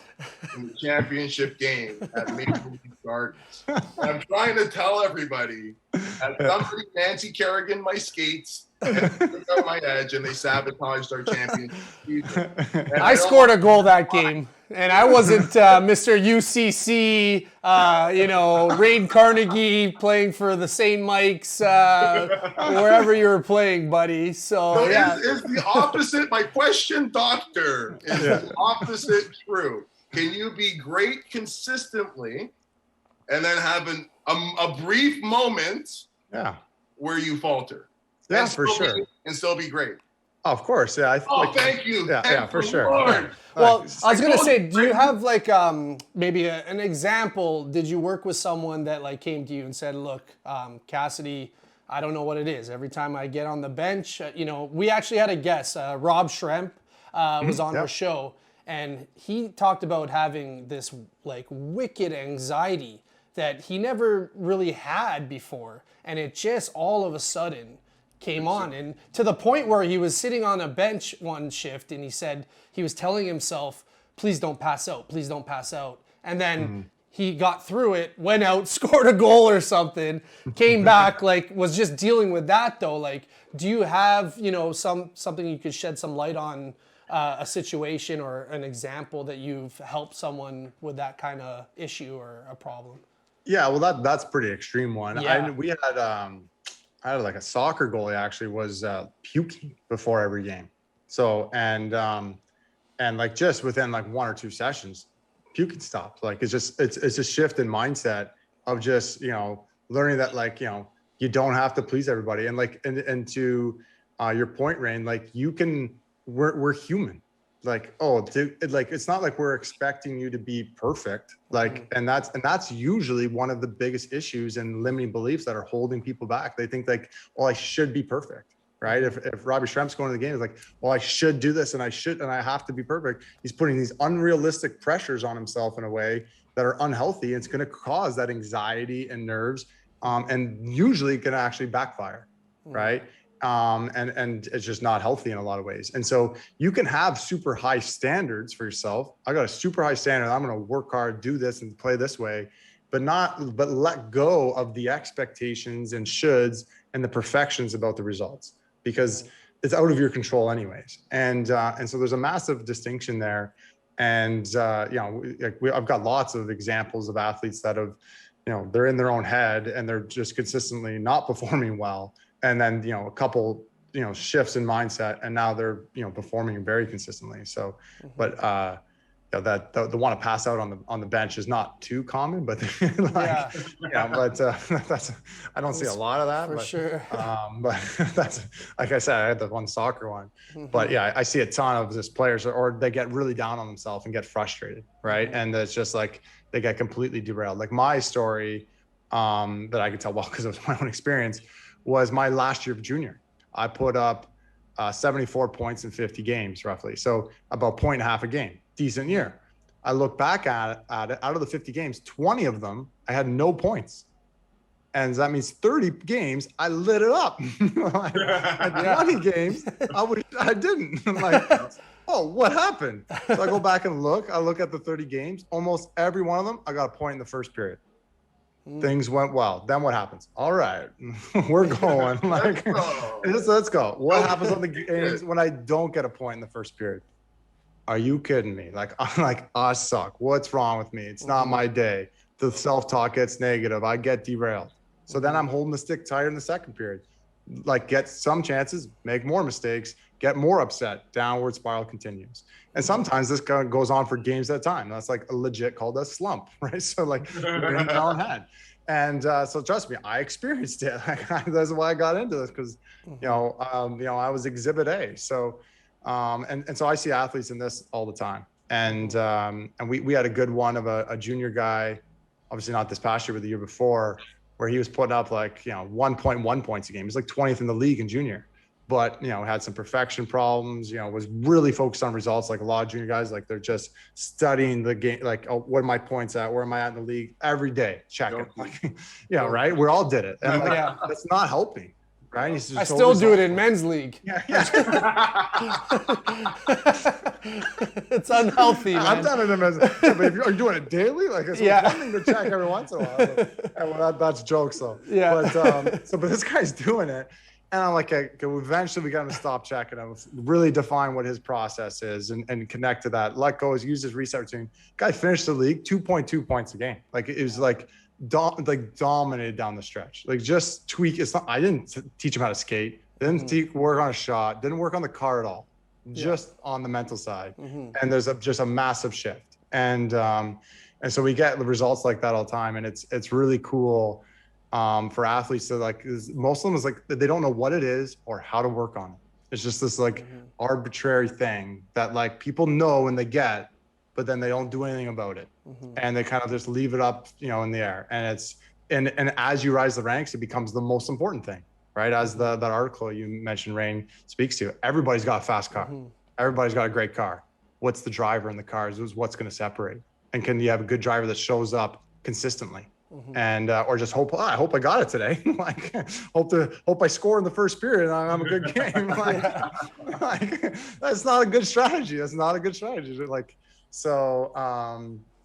in the championship game at Maple Leaf Gardens. I'm trying to tell everybody that somebody Nancy Kerrigan my skates, took out my edge, and they sabotaged our championship. I scored a goal that game, and I wasn't Mr. UCC, Rain Carnegie playing for the St. Mike's, wherever you were playing, buddy. So yeah. Is the opposite, my question, doctor, is the opposite true? Can you be great consistently and then have a brief moment where you falter? Yeah, for sure. And still be great. Oh, of course. Yeah. Thank you. Yeah, for sure. Lord. Well, I was gonna say, do you have like maybe an example? Did you work with someone that like came to you and said, "Look, Cassidy, I don't know what it is. Every time I get on the bench, we actually had a guest, Rob Schremp, was on our show, and he talked about having this like wicked anxiety that he never really had before, and it just all of a sudden came on, and to the point where he was sitting on a bench one shift and he said he was telling himself, please don't pass out, please don't pass out. And then he got through it, went out, scored a goal or something, came back, like was just dealing with that though. Like, do you have, something you could shed some light on, a situation or an example that you've helped someone with that kind of issue or a problem? Yeah, well, that's pretty extreme one. Yeah. I had like a soccer goalie actually was puking before every game. So and like just within like 1 or 2 sessions, puking stopped. Like it's a shift in mindset of just learning that like you don't have to please everybody, and like and to your point, Rain, like we're human. Like, it's not like we're expecting you to be perfect. Like, and that's usually one of the biggest issues and limiting beliefs that are holding people back. They think like, well, I should be perfect, right? If Robbie Schremp's going to the game, it's like, well, I should do this and I have to be perfect. He's putting these unrealistic pressures on himself in a way that are unhealthy. And it's going to cause that anxiety and nerves, and usually going to actually backfire, right? And it's just not healthy in a lot of ways. And so you can have super high standards for yourself. I got a super high standard. I'm going to work hard, do this and play this way, but let go of the expectations and shoulds and the perfections about the results, because it's out of your control anyways. And so there's a massive distinction there. And, I've got lots of examples of athletes that have, they're in their own head and they're just consistently not performing well. And then, a couple, shifts in mindset, and now they're, performing very consistently. So, but the want to pass out on the bench is not too common, but that's, I don't see a lot of that for sure. But that's, like I said, I had the one soccer one, but yeah, I see a ton of just players, or they get really down on themselves and get frustrated, right? And it's just like they get completely derailed. Like my story, that I can tell well because of my own experience, was my last year of junior. I put up 74 points in 50 games, roughly. So about 1.5 a game, decent year. I look back at it, out of the 50 games, 20 of them, I had no points. And that means 30 games, I lit it up. At 20 games, I didn't. I'm like, oh, what happened? So I go back and I look at the 30 games, almost every one of them, I got a point in the first period. Things went well. Then what happens? All right, we're going. Like, let's go. What happens on the games when I don't get a point in the first period? Are you kidding me? Like, I'm like, I suck. What's wrong with me? It's not my day. The self-talk gets negative. I get derailed. So then I'm holding the stick tighter in the second period. Like, get some chances, make more mistakes, get more upset. Downward spiral continues. And sometimes this kind of goes on for games at a time. That's like a legit called a slump, right? So like you're in your own head. And so trust me, I experienced it. That's why I got into this, because I was exhibit A. So and so I see athletes in this all the time. And we had a good one of a junior guy, obviously not this past year, but the year before, where he was putting up like 1.1 points a game. He's like 20th in the league in junior. But, had some perfection problems, was really focused on results. Like a lot of junior guys, like they're just studying the game. Like, oh, what are my points at? Where am I at in the league? Every day, check it. Like, right? We all did it. And that's not helping, Right? He's just I still do it in men's league. Yeah. It's unhealthy, man. I've done it in men's. Yeah, but are you doing it daily? Like, it's one thing to check every once in a while. Well, that's jokes, though. Yeah. But but this guy's doing it, and I'm like, okay, eventually we got him to stop checking him, really define what his process is, and connect to that. Let go, use his reset routine. Guy finished the league 2.2 points a game. Like, it was like dominated down the stretch. Like, just tweak. It's not. I didn't teach him how to skate. Didn't work on a shot. Didn't work on the car at all. Just on the mental side. And there's just a massive shift. And so we get the results like that all the time. And it's really cool for athletes to, like, most of them is like, they don't know what it is or how to work on it. It's just this like arbitrary thing that, like, people know and they get, but then they don't do anything about it. And they kind of just leave it up, in the air. And and as you rise the ranks, it becomes the most important thing. Right, as that article you mentioned, Rain, speaks to, everybody's got a fast car. Everybody's got a great car. What's the driver in the cars is what's going to separate. And can you have a good driver that shows up consistently? And or just hope, I hope I got it today. Like, hope I score in the first period and I'm a good game. Like, that's not a good strategy. That's not a good strategy. Like, so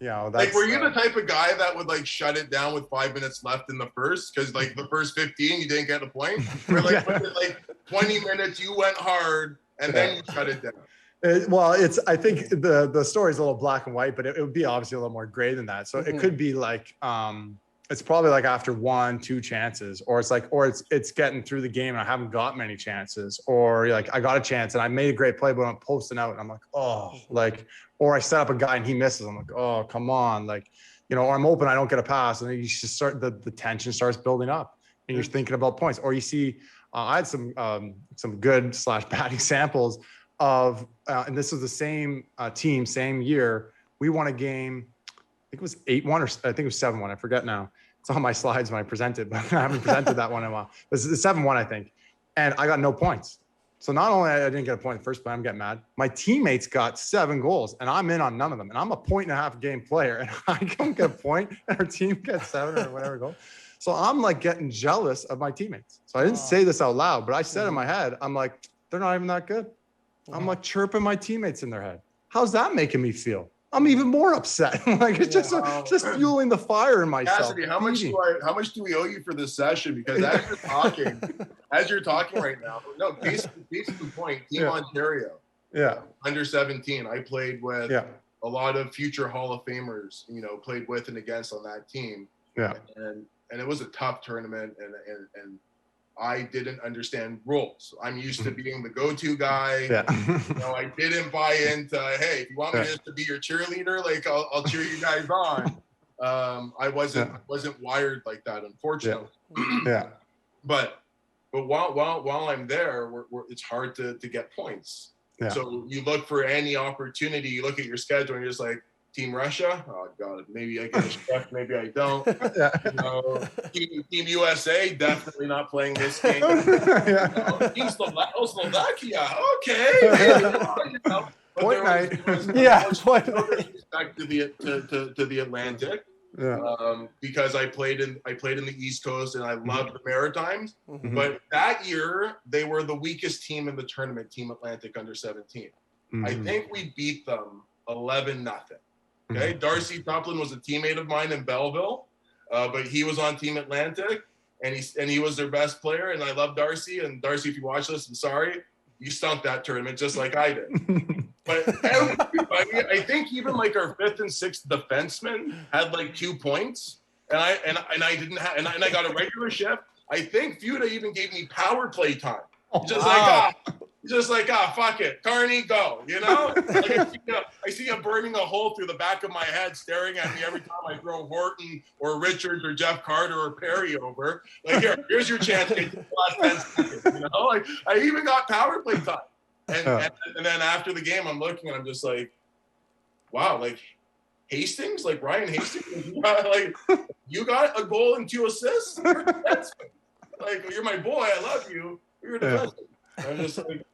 that's, like, were you the type of guy that would, like, shut it down with 5 minutes left in the first? Because, like, the first 15, you didn't get a point? Or, like, was it, like, 20 minutes, you went hard, and then you shut it down? I think the story's a little black and white, but it would be obviously a little more gray than that. So it could be like, it's probably like after 1-2 chances, or it's getting through the game and I haven't got many chances, or like I got a chance and I made a great play, but I'm posting out and I'm like, oh, like, or I set up a guy and he misses. I'm like, oh, come on. Like, or I'm open, I don't get a pass. And then you just start, the tension starts building up and you're thinking about points. Or you see, I had some good / bad examples of, and this was the same team, same year. We won a game, I think it was 8-1 or I think it was 7-1. I forget now. It's on my slides when I presented, but I haven't presented that one in a while. It was 7-1, I think. And I got no points. So not only I didn't get a point in the first play, I'm getting mad. My teammates got 7 goals and I'm in on none of them. And I'm a 1.5 game player and I don't get a point and our team gets 7 or whatever goal. So I'm like getting jealous of my teammates. So I didn't say this out loud, but I said in my head, I'm like, they're not even that good. I'm like chirping my teammates in their head. How's that making me feel? I'm even more upset. Like, it's just fueling the fire in myself. Cassidy, how much do we owe you for this session? Because as you're talking right now, no, basically point, Team Ontario. Yeah. Under 17. I played with a lot of future Hall of Famers, played with and against on that team. Yeah. And it was a tough tournament and I didn't understand rules. I'm used to being the go-to guy. Yeah. I didn't buy into, hey, if you want me just to be your cheerleader, like I'll cheer you guys on. I wasn't wired like that, unfortunately. Yeah. But while I'm there, it's hard to get points. Yeah. So you look for any opportunity. You look at your schedule, and you're just like, Team Russia? Oh, God, maybe I get a check, maybe I don't. Team USA, definitely not playing this game. Team Slovakia, okay. Point night. Point night. Back to the Atlantic. Yeah. Because I played in the East Coast and I loved the Maritimes. But that year, they were the weakest team in the tournament, Team Atlantic under 17. I think we beat them 11-0. Okay, Darcy Toplin was a teammate of mine in Belleville, but he was on Team Atlantic, and he was their best player. And I love Darcy. And Darcy, if you watch this, I'm sorry, you stunk that tournament just like I did. But everybody, I think even like our 5th and 6th defensemen had like 2 points, and I didn't have, and I got a regular shift. I think Fuda even gave me power play time. Just like, fuck it. Carney, go, Like I see him burning a hole through the back of my head, staring at me every time I throw Horton or Richards or Jeff Carter or Perry over. Like, here's your chance to get the last 10 seconds, Like, I even got power play time. And then after the game, I'm looking and I'm just like, wow, like Hastings, like Ryan Hastings, you got a goal and 2 assists? Like, you're my boy, I love you. You're a defenseman.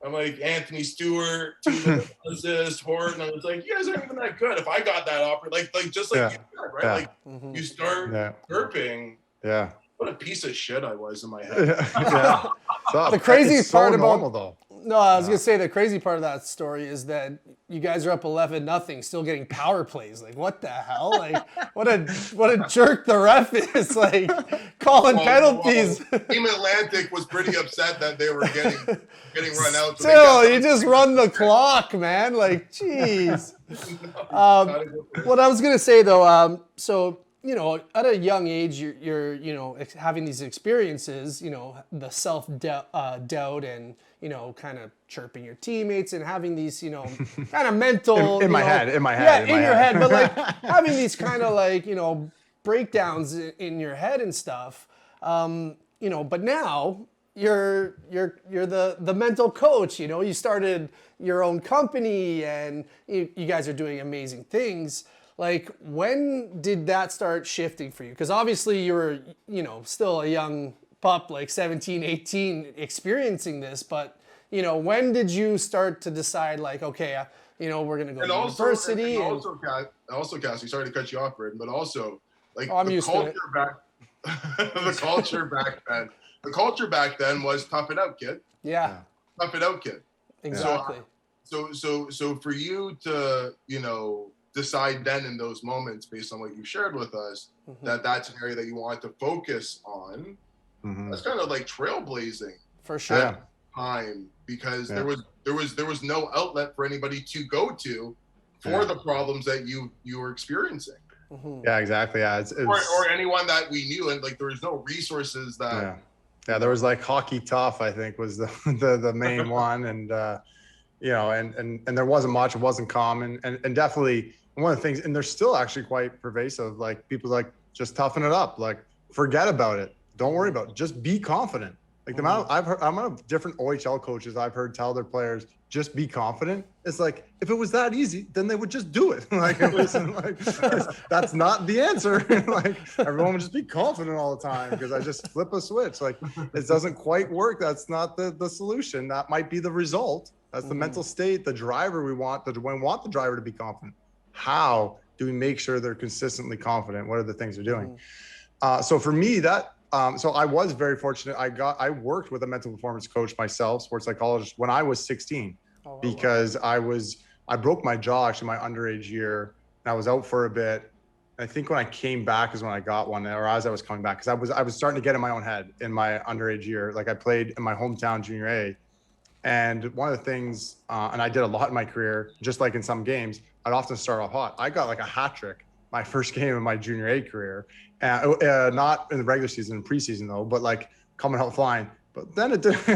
I'm like Anthony Stewart, 2 assists, Horton. I was like, you guys aren't even that good. If I got that offer, like just like you said, right? Like you start chirping. Yeah. what a piece of shit I was in my head. The craziest part about normal, though. No, I was gonna say the crazy part of that story is that you guys are up 11-0, still getting power plays. Like, what the hell? Like, what a jerk the ref is. Like, calling penalties. Team Atlantic was pretty upset that they were getting run out. Still, you just run the clock, man. Like, jeez. What I was gonna say though, so you know, at a young age, you're you know, having these experiences, you know, the self-doubt and, you know, kind of chirping your teammates and having these, you know, kind of mental in my head, yeah, in your head, but like having these kind of like, you know, breakdowns in your head and stuff, you know, but now you're the mental coach, you know, you started your own company and you guys are doing amazing things. Like, when did that start shifting for you? Because obviously you were, you know, still a young pup, like 17, 18, experiencing this. But, you know, when did you start to decide, like, okay, you know, we're going to go to university? Also, Cassie, sorry to cut you off, Braden, but also, like, the culture back then was tough it out, kid. Yeah. Tough it out, kid. Exactly. So for you to, you know, decide then in those moments based on what you shared with us that's an area that you want to focus on, that's kind of like trailblazing for sure time, because there was no outlet for anybody to go to for the problems that you were experiencing. Yeah, exactly. Yeah, or anyone that we knew, and like there was no resources that there was like Hockey Tough, I think, was the main one, and you know, and there wasn't much, it wasn't common, and definitely one of the things, and they're still actually quite pervasive, like people like, just toughen it up, like forget about it, don't worry about it, just be confident. Like the amount of different OHL coaches I've heard tell their players, just be confident. It's like, if it was that easy, then they would just do it. Like, it wasn't like, that's not the answer. Like, everyone would just be confident all the time because I just flip a switch. Like, it doesn't quite work. That's not the solution. That might be the result. That's the mental state, the driver we want the driver to be confident. How do we make sure they're consistently confident? What are the things they're doing? So for me, so I was very fortunate. I worked with a mental performance coach myself, sports psychologist, when I was 16, because I broke my jaw actually my underage year, and I was out for a bit. I think when I came back is when I got one, or as I was coming back, because I was starting to get in my own head in my underage year. Like, I played in my hometown junior A, and one of the things, and I did a lot in my career, just like in some games, I'd often start off hot. I got like a hat trick my first game in my junior A career, not in the regular season, in preseason though, but like coming out flying. But then it dipped,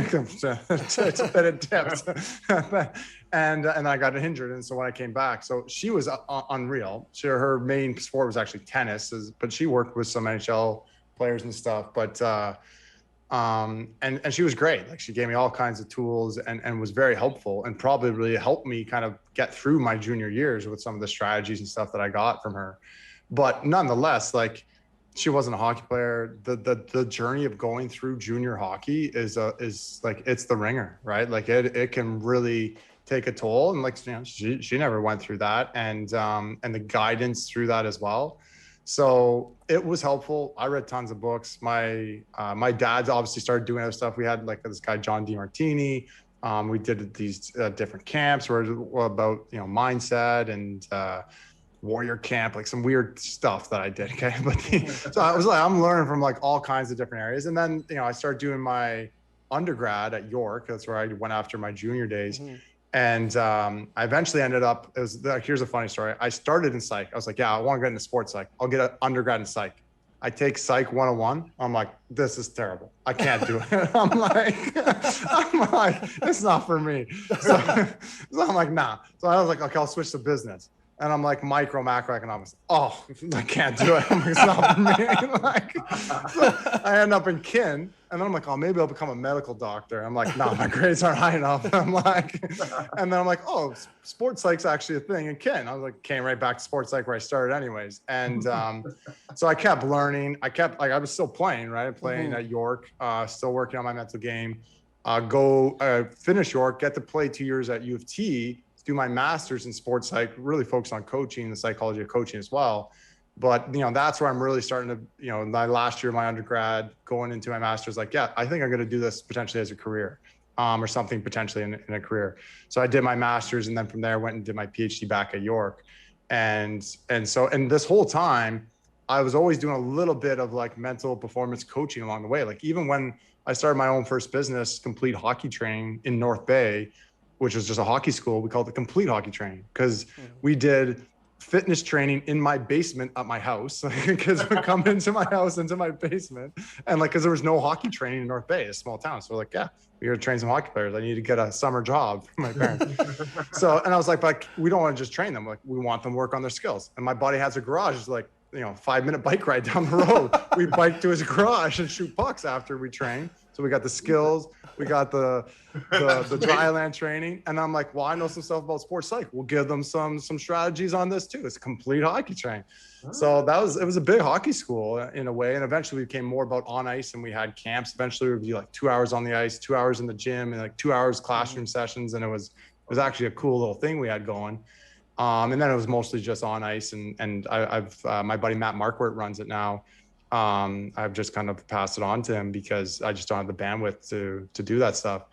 and I got injured. And so when I came back, so she was unreal. Her main sport was actually tennis, but she worked with some NHL players and stuff. But and she was great. Like, she gave me all kinds of tools and was very helpful, and probably really helped me kind of get through my junior years with some of the strategies and stuff that I got from her. But nonetheless, like, she wasn't a hockey player. The journey of going through junior hockey is like, it's the ringer, right? Like, it can really take a toll. And like, you know, she never went through that, and the guidance through that as well. So it was helpful. I read tons of books. My dad's obviously started doing other stuff. We had like this guy, John DiMartini. We did these different camps where about, you know, mindset and warrior camp, like some weird stuff that I did. Okay. But so I was like, I'm learning from like all kinds of different areas. And then, you know, I started doing my undergrad at York. That's where I went after my junior days. And I eventually ended up, here's a funny story. I started in psych. I was like, yeah, I want to get into sports psych. I'll get an undergrad in psych. I take psych 101. I'm like, this is terrible. I can't do it. I'm like, it's not for me. So I'm like, nah. So I was like, okay, I'll switch to business. And I'm like, macroeconomics. Oh, I can't do it. I'm like, it's not for me. Like, so I end up in kin. And then I'm like, oh, maybe I'll become a medical doctor. I'm like, no, my grades aren't high enough. I'm like, and then I'm like, oh, sports psych's actually a thing in kin. I was like, came right back to sports psych where I started anyways. And so I kept learning. I was still playing, right? Playing at York, still working on my mental game. Finish York, get to play 2 years at U of T, do my master's in sports psych, really focus on coaching, the psychology of coaching as well. But, that's where I'm really starting to, my last year of my undergrad, going into my master's, like, yeah, I think I'm going to do this potentially as a career, or something potentially in a career. So I did my master's, and then from there went and did my PhD back at York. And this whole time, I was always doing a little bit of like mental performance coaching along the way. Like even when I started my own first business, Complete Hockey Training in North Bay, which was just a hockey school, we called it Complete Hockey Training because we did fitness training in my basement at my house. Kids would come into my house, into my basement, and like, because there was no hockey training in North Bay, a small town. So we're like, yeah, we got to train some hockey players. I need to get a summer job from my parents. And I was like, we don't want to just train them. Like, we want them to work on their skills. And my buddy has a garage. It's like, 5-minute bike ride down the road. We bike to his garage and shoot pucks after we train. So we got the skills, we got the dry land training. And I'm like, well, I know some stuff about sports psych. We'll give them some strategies on this too. It's Complete Hockey Training. So it was a big hockey school in a way. And eventually we became more about on ice, and we had camps. Eventually it would be like 2 hours on the ice, 2 hours in the gym, and like 2 hours classroom sessions. And it was actually a cool little thing we had going. And then it was mostly just on ice, and I've my buddy Matt Markwart runs it now. I've just kind of passed it on to him because I just don't have the bandwidth to do that stuff.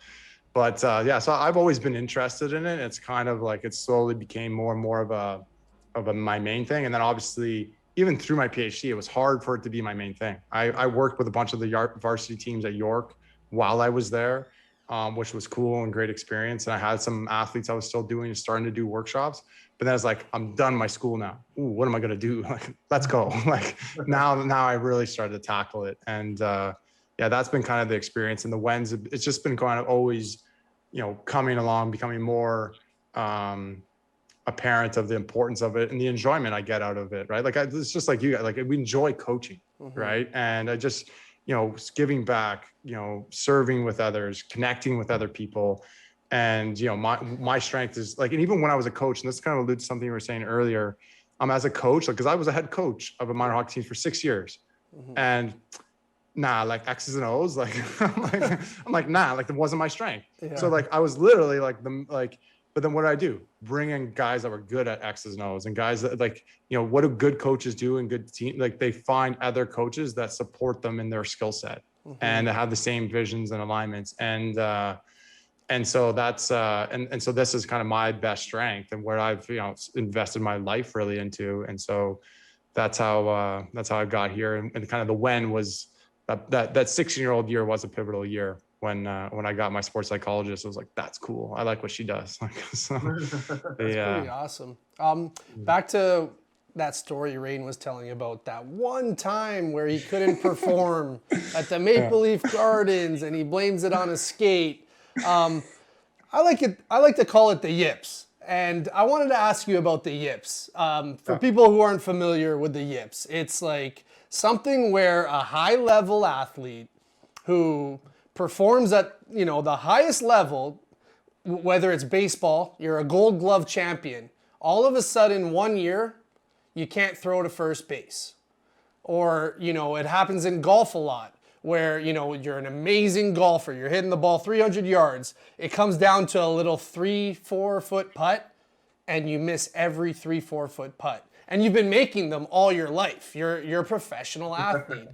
But so I've always been interested in it. It's kind of like it slowly became more and more of my main thing. And then obviously, even through my PhD, it was hard for it to be my main thing. I worked with a bunch of the varsity teams at York while I was there, which was cool and great experience. And I had some athletes I was still starting to do workshops. But then I was like, I'm done my school now. Ooh, what am I going to do? Like, let's go. Like now I really started to tackle it. And that's been kind of the experience. And the wins, it's just been kind of always, coming along, becoming more apparent of the importance of it and the enjoyment I get out of it, right? Like it's just like you, like we enjoy coaching, right? And I just, giving back, serving with others, connecting with other people. And, my strength is like, and even when I was a coach, and this kind of alludes to something you were saying earlier, as a coach, like, cause I was a head coach of a minor hockey team for 6 years, and like X's and O's, like, I'm like, like that wasn't my strength. Yeah. So like, I was literally but then what did I do? Bring in guys that were good at X's and O's, and guys that like, what do good coaches do and good team? Like they find other coaches that support them in their skill set and that have the same visions and alignments. And so that's and so this is kind of my best strength and where I've invested my life really into. And so that's how I got here. And kind of the when was that 16-year-old year was a pivotal year when I got my sports psychologist. I was like, that's cool. I like what she does. So, that's pretty awesome. Back to that story Rain was telling you about that one time where he couldn't perform at the Maple Leaf Gardens, and he blames it on a skate. I like to call it the yips. And I wanted to ask you about the yips. For people who aren't familiar with the yips, it's like something where a high level athlete who performs at, the highest level, whether it's baseball, you're a Gold Glove champion, all of a sudden 1 year, you can't throw to first base. Or, it happens in golf a lot, where, you're an amazing golfer, you're hitting the ball 300 yards, it comes down to a little 3-4 foot putt, and you miss every 3-4 foot putt. And you've been making them all your life. You're a professional athlete.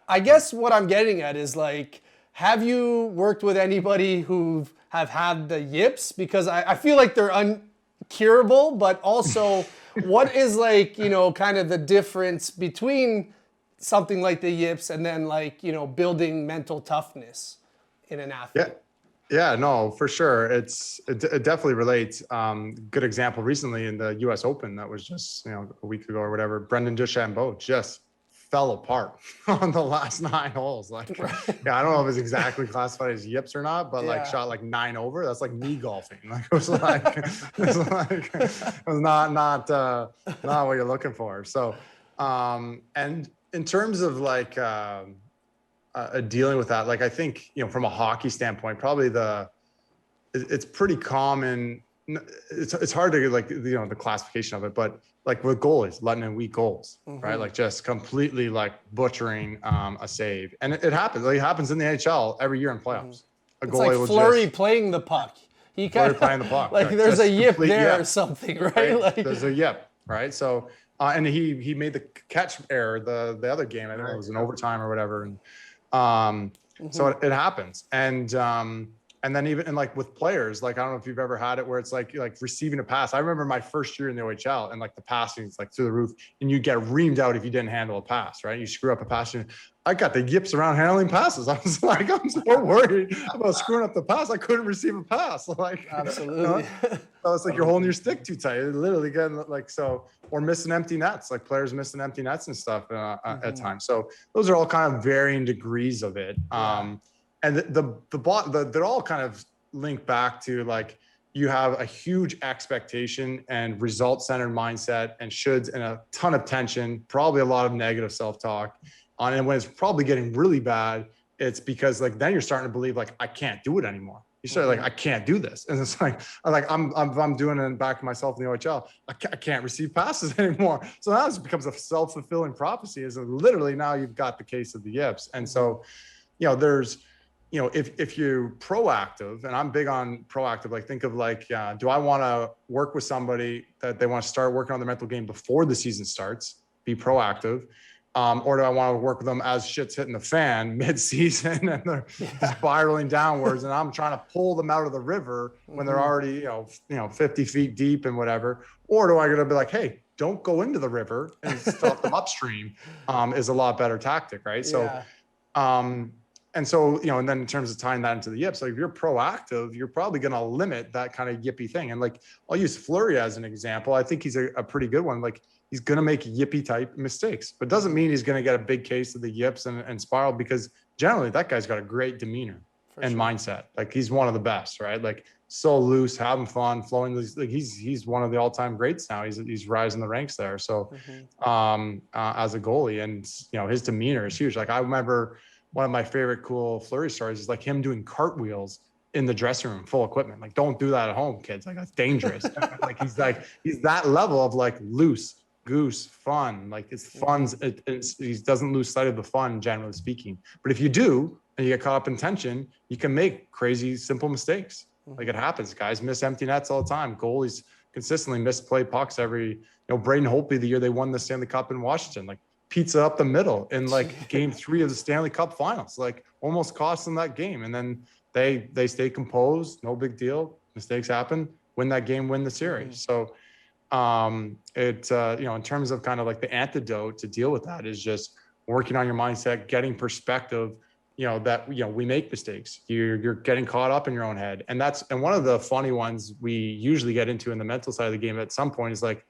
I guess what I'm getting at is like, have you worked with anybody who have had the yips? Because I feel like they're uncurable, but also what is like, kind of the difference between something like the yips and then like, building mental toughness in an athlete? Yeah, no, for sure. It definitely relates. Good example recently in the US Open that was just, a week ago or whatever, Brendan DeChambeau just fell apart on the last 9 holes. Like, I don't know if it's exactly classified as yips or not, but like shot like 9 over. That's like me golfing. Like it was not what you're looking for. So, and in terms of like dealing with that, like I think from a hockey standpoint, probably it's pretty common. It's hard to get like the classification of it, but like with goalies, letting in weak goals, right? Like just completely like butchering a save, and it happens. Like, it happens in the NHL every year in playoffs. A it's goalie like Fleury playing the puck. He kind of playing the puck. Like there's just a yip there or something, right? Like there's a yip, right? So And he made the catch error the other game. I think it was an overtime or whatever. And so it happens. And then even like with players, like I don't know if you've ever had it where it's like receiving a pass. I remember my first year in the OHL and like the passing is like through the roof, and you get reamed out if you didn't handle a pass, right? You screw up a pass. I got the yips around handling passes. I was like, I'm so worried about screwing up the pass. I couldn't receive a pass. Like, absolutely. So it's like you're holding your stick too tight. It literally getting like so, or missing empty nets, like players missing empty nets and stuff at times. So those are all kind of varying degrees of it. And they're all kind of linked back to like you have a huge expectation and result-centered mindset and shoulds and a ton of tension, probably a lot of negative self-talk. And when it's probably getting really bad, it's because like then you're starting to believe like I can't do it anymore. You start like I can't do this, and it's like I'm doing it back to myself in the OHL. I can't receive passes anymore. So now it becomes a self-fulfilling prophecy. Is literally now you've got the case of the yips, and so there's. If you're proactive, and I'm big on proactive, like think of like, do I want to work with somebody that they want to start working on their mental game before the season starts, be proactive, or do I want to work with them as shit's hitting the fan mid-season and they're spiraling downwards and I'm trying to pull them out of the river when they're already, 50 feet deep and whatever, or do I gotta be like, hey, don't go into the river and stop them upstream is a lot better tactic, right? So, and so, and then in terms of tying that into the yips, like if you're proactive, you're probably going to limit that kind of yippy thing. And like, I'll use Fleury as an example. I think he's a pretty good one. Like he's going to make yippy type mistakes, but doesn't mean he's going to get a big case of the yips and spiral, because generally that guy's got a great demeanor and mindset. Like he's one of the best, right? Like so loose, having fun, flowing. Like he's one of the all-time greats now. He's rising the ranks there. So as a goalie, and his demeanor is huge. Like I remember, one of my favorite cool Fleury stories is like him doing cartwheels in the dressing room, full equipment. Like, don't do that at home, kids. Like that's dangerous. he's that level of like loose goose fun. Like it's fun. He doesn't lose sight of the fun, generally speaking. But if you do, and you get caught up in tension, you can make crazy, simple mistakes. Like it happens. Guys miss empty nets all the time. Goalies consistently misplay pucks every, Braden Holtby, the year they won the Stanley Cup in Washington, like pizza up the middle in like game 3 of the Stanley Cup finals, like almost cost them that game. And then they stay composed, no big deal. Mistakes happen, win that game, win the series. So in terms of kind of like the antidote to deal with that is just working on your mindset, getting perspective, that, we make mistakes. You're getting caught up in your own head. And one of the funny ones we usually get into in the mental side of the game at some point is like,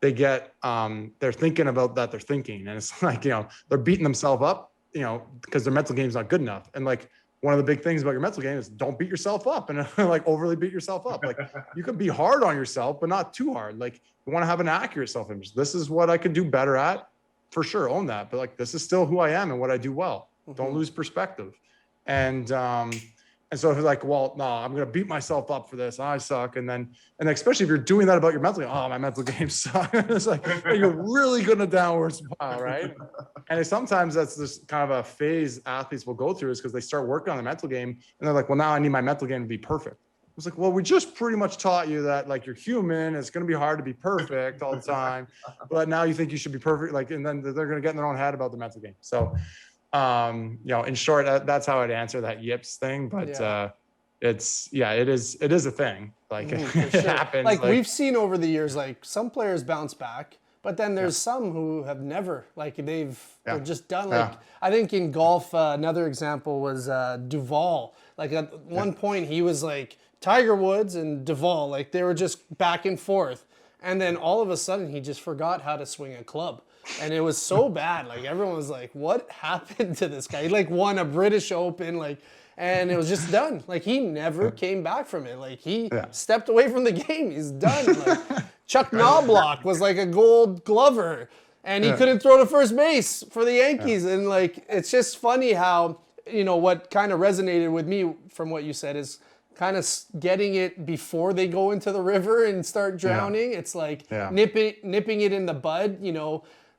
they get, they're thinking about that they're thinking. And it's like, they're beating themselves up, because their mental game is not good enough. And like, one of the big things about your mental game is don't beat yourself up and like overly beat yourself up. Like you can be hard on yourself, but not too hard. Like you want to have an accurate self-image. This is what I could do better at, for sure. Own that. But like, this is still who I am and what I do well. Don't lose perspective. And so if you're like, well, no, I'm going to beat myself up for this. I suck. And especially if you're doing that about your mental game, oh, my mental game sucks. It's like, you're really going to downward spiral, right? And sometimes that's just kind of a phase athletes will go through, is because they start working on the mental game and they're like, well, now I need my mental game to be perfect. It's like, well, we just pretty much taught you that like you're human. It's going to be hard to be perfect all the time. But now you think you should be perfect. Like, and then they're going to get in their own head about the mental game. So, in short, that's how I'd answer that yips thing. But it is a thing. Like it happens. Like we've seen over the years, like some players bounce back, but then there's some who have never, like they're just done. Like I think in golf, another example was Duval. Like at one point he was like Tiger Woods and Duval, like they were just back and forth. And then all of a sudden he just forgot how to swing a club. And it was so bad. Like everyone was like, what happened to this guy? He like won a British Open, like, and it was just done. Like he never came back from it. Like he stepped away from the game. He's done. Like Chuck Knobloch was like a Gold Glover and he couldn't throw to first base for the Yankees. And like, it's just funny how, what kind of resonated with me from what you said is kind of getting it before they go into the river and start drowning. It's like nipping it in the bud,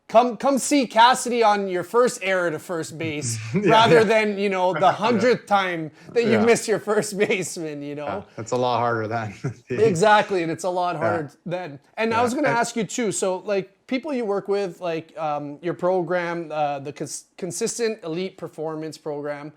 Come see Cassidy on your first error to first base rather than, the 100th time that you miss your first baseman, It's a lot harder then. Exactly. And it's a lot harder then. And I was going to ask you too. So like people you work with, like your program, the Consistent Elite Performance Program,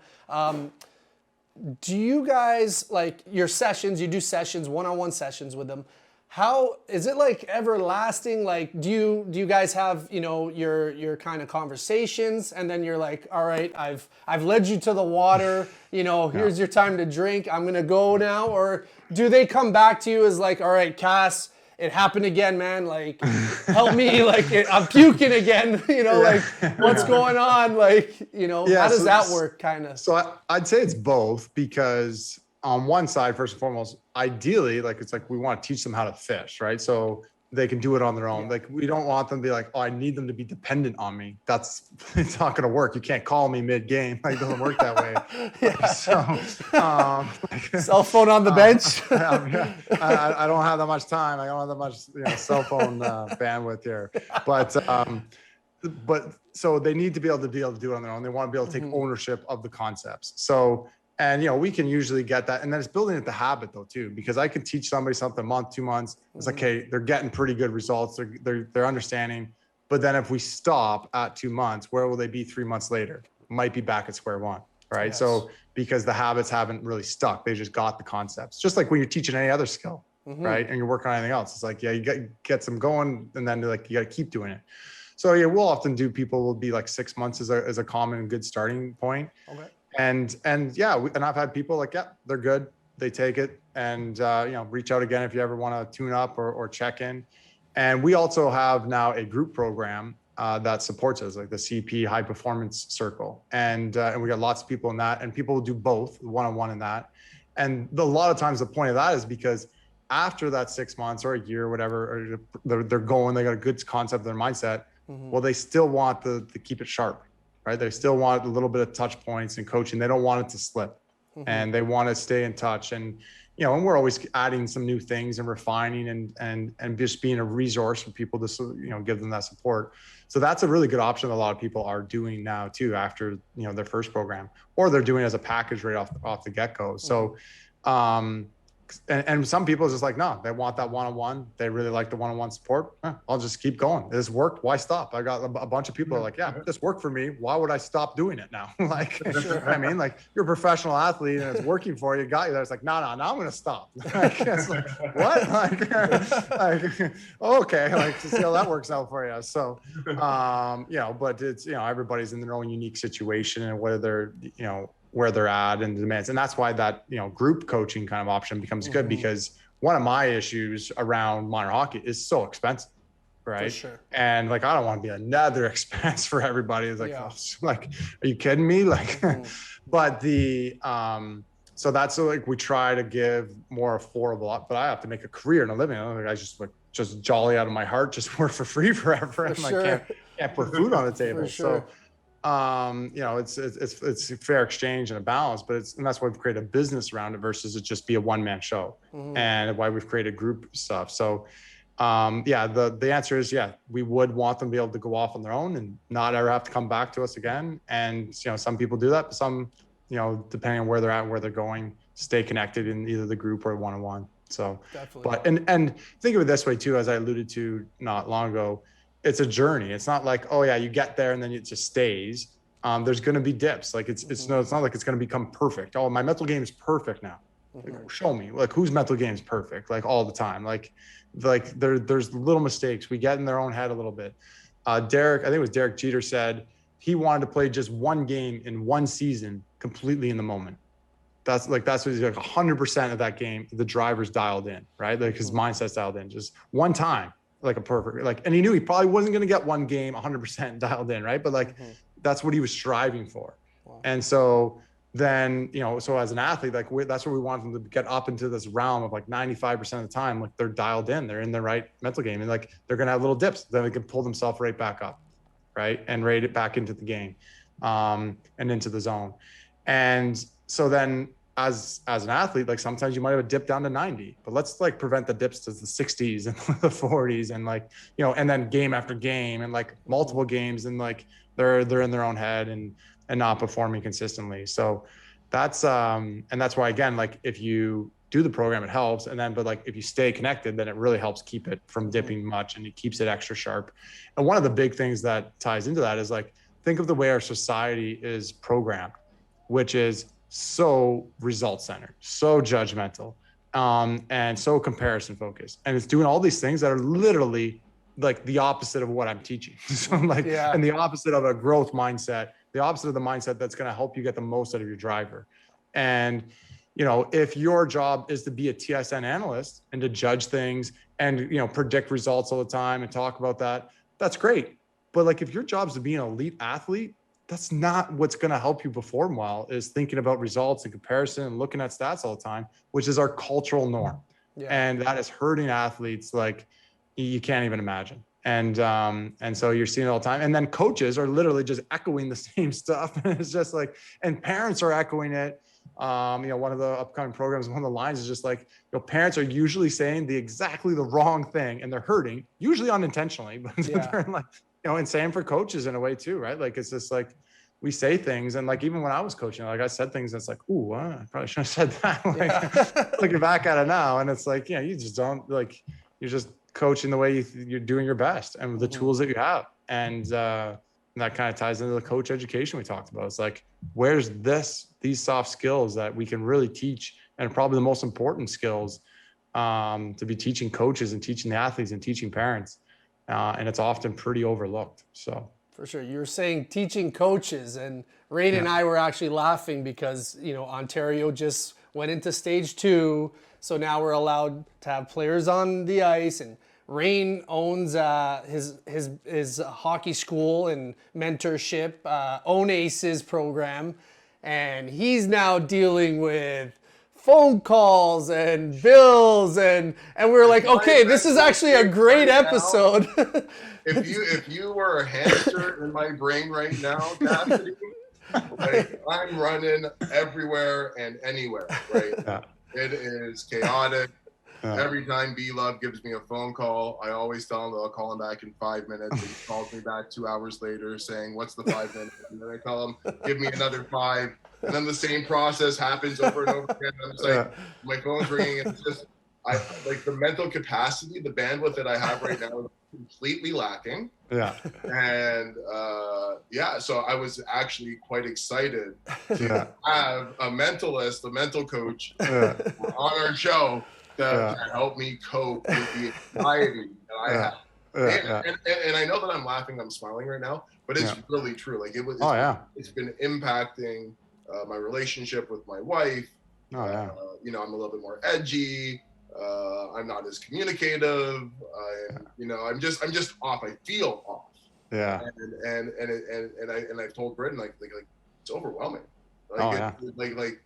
do you guys, like your sessions, you do sessions, one-on-one sessions with them. How is it like everlasting? Like, do you guys have, you know, your kind of conversations, and then you're like, all right, I've led you to the water, you know, here's your time to drink, I'm gonna go now? Or do they come back to you as like, all right, Cass, it happened again, man, like help me, like I'm puking again, you know, like what's going on? Like, you know, how does that work kind of? So I'd say it's both, because on one side, first and foremost, ideally, like it's like we want to teach them how to fish, right? So they can do it on their own. Like we don't want them to be like, oh, I need them to be dependent on me. It's not going to work. You can't call me mid-game. Like, it doesn't work that way. So, cell phone on the bench. I don't have that much time. I don't have that much cell phone bandwidth here. But so they need to be able to do it on their own. They want to be able to take ownership of the concepts. So, and we can usually get that. And then it's building it the habit though too, because I can teach somebody something a month, 2 months. It's like, hey, they're getting pretty good results. They're understanding. But then if we stop at 2 months, where will they be 3 months later? Might be back at square one, right? Yes. So because the habits haven't really stuck, they just got the concepts. Just like when you're teaching any other skill, right? And you're working on anything else. It's like, you get some going, and then like you got to keep doing it. So we'll often do, people will be like 6 months as a common good starting point. Okay. And I've had people like, they're good. They take it, and reach out again if you ever want to tune up or check in. And we also have now a group program that supports us, like the CP High Performance Circle. And we got lots of people in that, and people will do both one-on-one in that. And a lot of times the point of that is because after that 6 months or a year or whatever, or they're going, they got a good concept of their mindset. Well, they still want to keep it sharp, right? They still want a little bit of touch points and coaching. They don't want it to slip, and they want to stay in touch. And, and we're always adding some new things and refining and just being a resource for people to, give them that support. So that's a really good option. A lot of people are doing now too, after, their first program, or they're doing it as a package right off the get-go. So, and some people are just like, no, they want that one-on-one. They really like the one-on-one support. I'll just keep going. This worked. Why stop? I got a bunch of people are like, this worked for me. Why would I stop doing it now? Like, I mean, like, you're a professional athlete and it's working for you. Got you there. It's like, no, now I'm going to stop. Like, it's like, what? Like, okay. Like, to see how that works out for you. So, but it's, everybody's in their own unique situation, and whether they're, where they're at and the demands. And that's why that, group coaching kind of option becomes good, because one of my issues around minor hockey is so expensive, right? For sure. And like, I don't want to be another expense for everybody. It's like, like, are you kidding me? Like, but so that's like, we try to give more affordable, but I have to make a career and a living. I just jolly out of my heart, just work for free forever. And I can't put food on the table. So, it's a fair exchange and a balance, but and that's why we've created a business around it versus it just be a one-man show, and why we've created group stuff. So, the answer is, we would want them to be able to go off on their own and not ever have to come back to us again. And, some people do that, but some, depending on where they're at and where they're going, stay connected in either the group or one-on-one. So, definitely. But, and think of it this way too, as I alluded to not long ago, it's a journey. It's not like, oh yeah, you get there and then it just stays. There's going to be dips. Like it's not like it's going to become perfect. Oh, my mental game is perfect now. Like, show me, like, whose mental game is perfect, like all the time. Like there's little mistakes. We get in their own head a little bit. Derek, I think it was Derek Jeter, said he wanted to play just one game in one season completely in the moment. That's what he's like, 100% of that game, the driver's dialed in, right? Like his mindset's dialed in just one time. Like a perfect, like, and he knew he probably wasn't going to get one game 100% dialed in, right? But like, that's what he was striving for. Wow. And so then, so as an athlete, like that's where we want them to get up into this realm of like 95% of the time, like they're dialed in, they're in the right mental game, and like they're going to have little dips, then they can pull themselves right back up, right? And rate it back into the game, and into the zone. And so then, as an athlete, like sometimes you might have a dip down to 90, but let's like prevent the dips to the 60s and the 40s, and like, and then game after game and like multiple games, and like they're in their own head and not performing consistently. So that's, and that's why, again, like if you do the program, it helps. And then, but like, if you stay connected, then it really helps keep it from dipping much, and it keeps it extra sharp. And one of the big things that ties into that is like, think of the way our society is programmed, which is so result centered, so judgmental, and so comparison focused. And it's doing all these things that are literally like the opposite of what I'm teaching. So like, and the opposite of a growth mindset, the opposite of the mindset that's going to help you get the most out of your driver. And, you know, if your job is to be a TSN analyst and to judge things and, you know, predict results all the time and talk about that, that's great. But like, if your job is to be an elite athlete, that's not what's going to help you perform well, is thinking about results and comparison and looking at stats all the time, which is our cultural norm. And that is hurting athletes like you can't even imagine. And so you're seeing it all the time. And then coaches are literally just echoing the same stuff. And it's just like, and parents are echoing it. You know, one of the upcoming programs, one of the lines is just like, you know, parents are usually saying exactly the wrong thing, and they're hurting, usually unintentionally, but they're like, you know, and same for coaches in a way too, right? Like, it's just like, we say things, and like, even when I was coaching, like I said things that's like, ooh, I probably shouldn't have said that. Like, looking back at it now, and it's like, yeah, you just don't, like, you're just coaching the way you're doing your best and with the tools that you have. And that kind of ties into the coach education we talked about. It's like, where's these soft skills that we can really teach, and probably the most important skills to be teaching coaches and teaching the athletes and teaching parents. And it's often pretty overlooked. So for sure. You were saying teaching coaches, and Rain and I were actually laughing because, you know, Ontario just went into stage 2. So now we're allowed to have players on the ice, and Rain owns his hockey school and mentorship, Own Aces program, and he's now dealing with phone calls and bills, and we're like, okay, this is actually a great episode. If you were a hamster in my brain right now, Cassidy, like, I'm running everywhere and anywhere, right? It is chaotic. Every time B-Love gives me a phone call, I always tell him that I'll call him back in 5 minutes. He calls me back 2 hours later saying, what's the 5 minutes? And then I tell him, give me another 5. And then the same process happens over and over again. I'm just like, my phone's ringing. And it's just, like, the mental capacity, the bandwidth that I have right now is completely lacking. And so I was actually quite excited to have a mentalist, a mental coach on our show to help me cope with the anxiety that I have. And I know that I'm laughing, I'm smiling right now, but it's really true. Like, it's been impacting my relationship with my wife. You know, I'm a little bit more edgy. I'm not as communicative. I'm just off. I feel off. And I've told Britton, like it's overwhelming. Like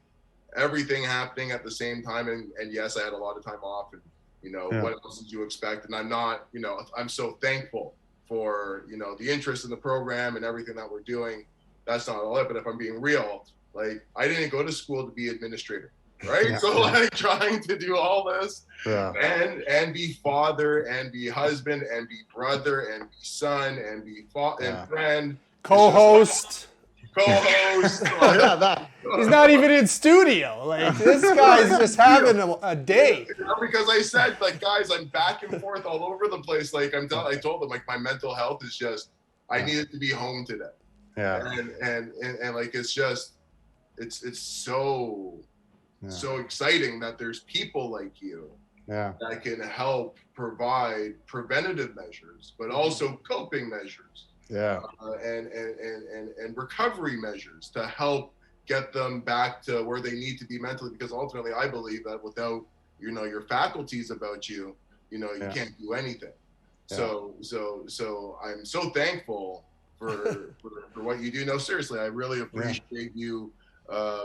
everything happening at the same time. And yes, I had a lot of time off, and, you know, what else did you expect? And I'm not, you know, I'm so thankful for, you know, the interest in the program and everything that we're doing. That's not all it, but if I'm being real, like, I didn't go to school to be administrator, right? So like, trying to do all this and be father and be husband and be brother and be son and be and friend, co-host. He's not even in studio. Like, this guy's just having a day. Because I said, like, guys, I'm back and forth all over the place. Like, I told them, like, my mental health is just, I needed to be home today. And like, it's just, it's so exciting that there's people like you that can help provide preventative measures, but also coping measures. And recovery measures to help get them back to where they need to be mentally, because ultimately I believe that without, you know, your faculties about you, you know, you can't do anything. So I'm so thankful for what you do. No, seriously, I really appreciate you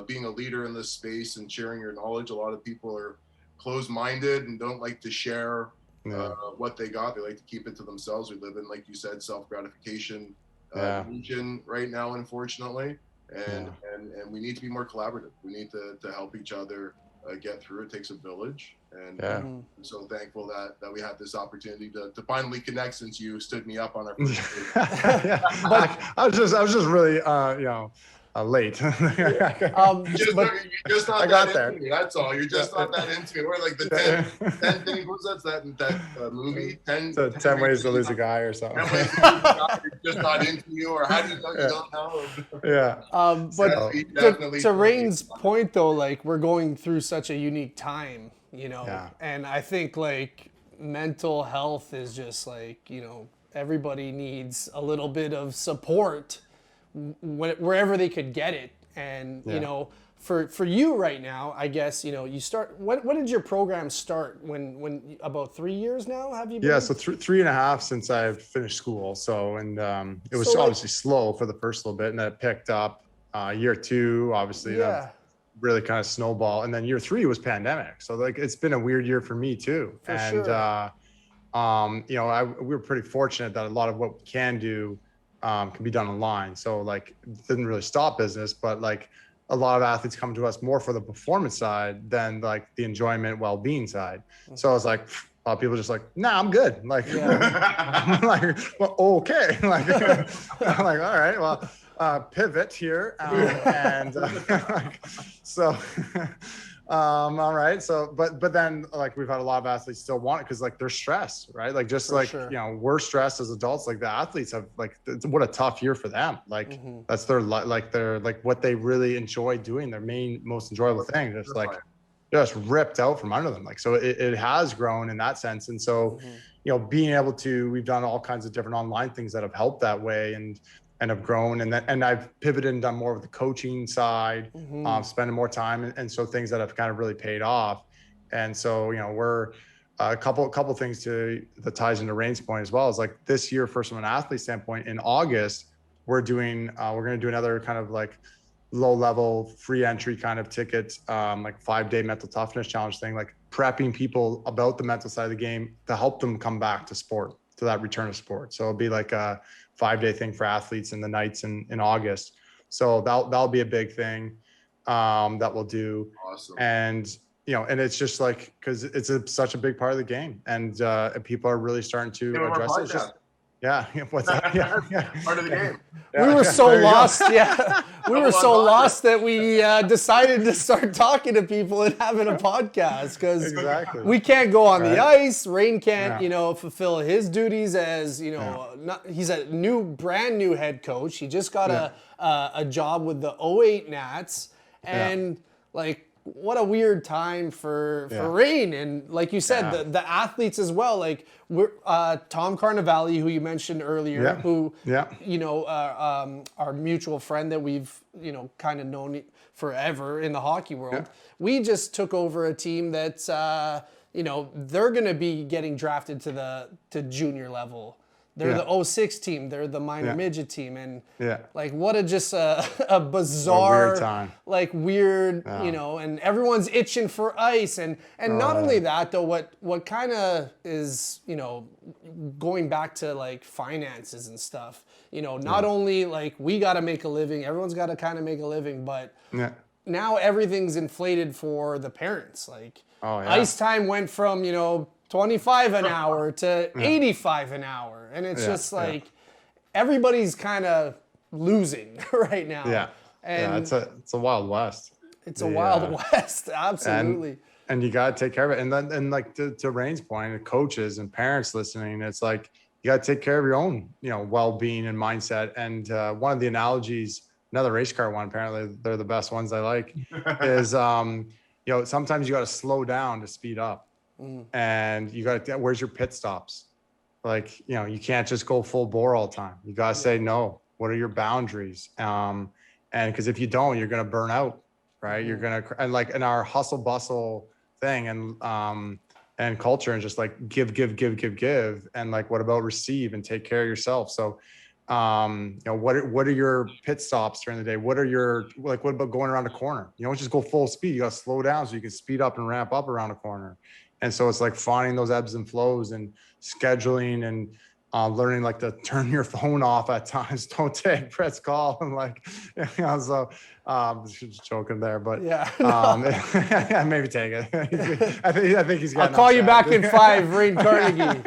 being a leader in this space and sharing your knowledge. A lot of people are closed-minded and don't like to share what they got. They like to keep it to themselves. We live in, like you said, self-gratification region right now, unfortunately, and we need to be more collaborative. We need to help each other get through. It takes a village, and I'm so thankful that we had this opportunity to finally connect, since you stood me up on our first date. I was just really late. You're just not I got that there. into me. That's all. You're just not that into me. Or like the 10 things. What's that movie? 10 ways to lose a guy or something. 10 ways to lose a guy. You're just not into you, or how do you know you don't know? Yeah. But to Rain's point though, like we're going through such a unique time, you know, and I think like mental health is just like, you know, everybody needs a little bit of support wherever they could get it. And, you know, for you right now, I guess, you know, you start, when did your program start? When about 3 years now have you been? Yeah, so 3.5 since I finished school. So, and it was obviously slow for the first little bit, and then it picked up. Year 2, obviously, that really kind of snowball. And then year 3 was pandemic. So like, it's been a weird year for me too. For sure. You know, we were pretty fortunate that a lot of what we can do can be done online. So like, it didn't really stop business, but like a lot of athletes come to us more for the performance side than like the enjoyment, well-being side. So I was like, a lot of people just like, nah, I'm good. Like, I'm like, well, okay. Like, I'm like, all right, well, pivot here. So, all right. So, but then like we've had a lot of athletes still want it because like they're stressed, right? Like just you know, we're stressed as adults. Like the athletes have like, what a tough year for them. Like that's their like what they really enjoy doing, their most enjoyable thing. Just ripped out from under them. Like, so it has grown in that sense. And so, you know, being able to, we've done all kinds of different online things that have helped that way and have grown. And I've pivoted and done more of the coaching side, spending more time. And so things that have kind of really paid off. And so, you know, we're a couple things that ties into Rain's point as well is like this year, first from an athlete standpoint, in August, we're going to do another kind of like low level free entry kind of ticket, like 5-day mental toughness challenge thing, like prepping people about the mental side of the game to help them come back to sport, to that return of sport. So it'll be like a 5-day thing for athletes in the nights in August. So that'll be a big thing that we'll do. Awesome. And, you know, and it's just like, cause it's such a big part of the game and people are really starting to address it. Just, what's that? Part of the game. We were so lost. We were so lost that we decided to start talking to people and having a podcast because we can't go on the ice. Rain can't, you know, fulfill his duties as, you know, he's a brand new head coach. He just got a job with the 08 Nats and like, what a weird time for Rain. And like you said, the athletes as well, like we're Tom Carnevale, who you mentioned earlier, who, you know, our mutual friend that we've, you know, kind of known forever in the hockey world. We just took over a team that's, you know, they're going to be getting drafted to junior level. They're the 06 team. They're the minor midget team. And like, what a bizarre, weird time. Like weird, you know, and everyone's itching for ice. And not only that though, what kind of is, you know, going back to like finances and stuff, you know, not only like we got to make a living, everyone's got to kind of make a living, but now everything's inflated for the parents. Like ice time went from, you know, 25 an hour to 85 an hour. And it's just like everybody's kind of losing right now. And it's a Wild West. It's a Wild West. Absolutely. And you got to take care of it. And then, and like to Rain's point, the coaches and parents listening, it's like, you got to take care of your own, you know, well-being and mindset. And one of the analogies, another race car one, apparently they're the best ones I like, is, you know, sometimes you got to slow down to speed up. And you got to, where's your pit stops? Like, you know, you can't just go full bore all the time. You got to say no. What are your boundaries? And because if you don't, you're going to burn out, right? You're going to, and like in our hustle bustle thing and culture and just like give. And like, what about receive and take care of yourself? So, you know, what are your pit stops during the day? What about going around a corner? You don't just go full speed. You got to slow down so you can speed up and ramp up around a corner. And so it's like finding those ebbs and flows and scheduling and learning like to turn your phone off at times, don't take, press call, and like, so just joking there, but yeah, maybe take it. I think he's got. I'll call you back in 5, Rain Carnegie.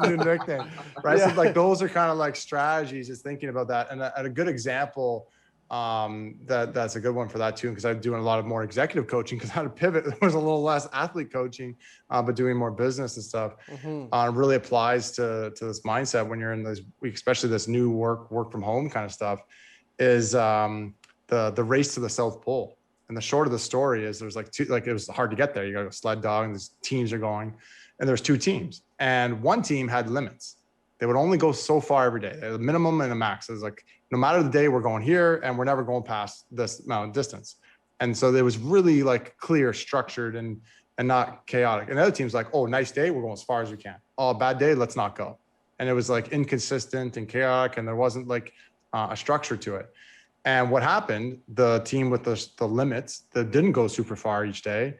New nickname, right? Yeah. So like those are kind of like strategies, is thinking about that, and a good example. That's a good one for that too, because I'm doing a lot of more executive coaching, because I had to pivot. There was a little less athlete coaching, but doing more business and stuff. Really applies to this mindset when you're in this, especially this new work from home kind of stuff, is the race to the South Pole. And the short of the story is there's like it was hard to get there. You got to go sled dog, and these teams are going, and there's 2 teams, and one team had limits. They would only go so far every day. The minimum and a max. It was like, no matter the day, we're going here, and we're never going past this amount of distance. And so it was really like clear, structured, and not chaotic. And the other team's like, oh, nice day, we're going as far as we can. Oh, bad day, let's not go. And it was like inconsistent and chaotic, and there wasn't like a structure to it. And what happened, the team with the limits that didn't go super far each day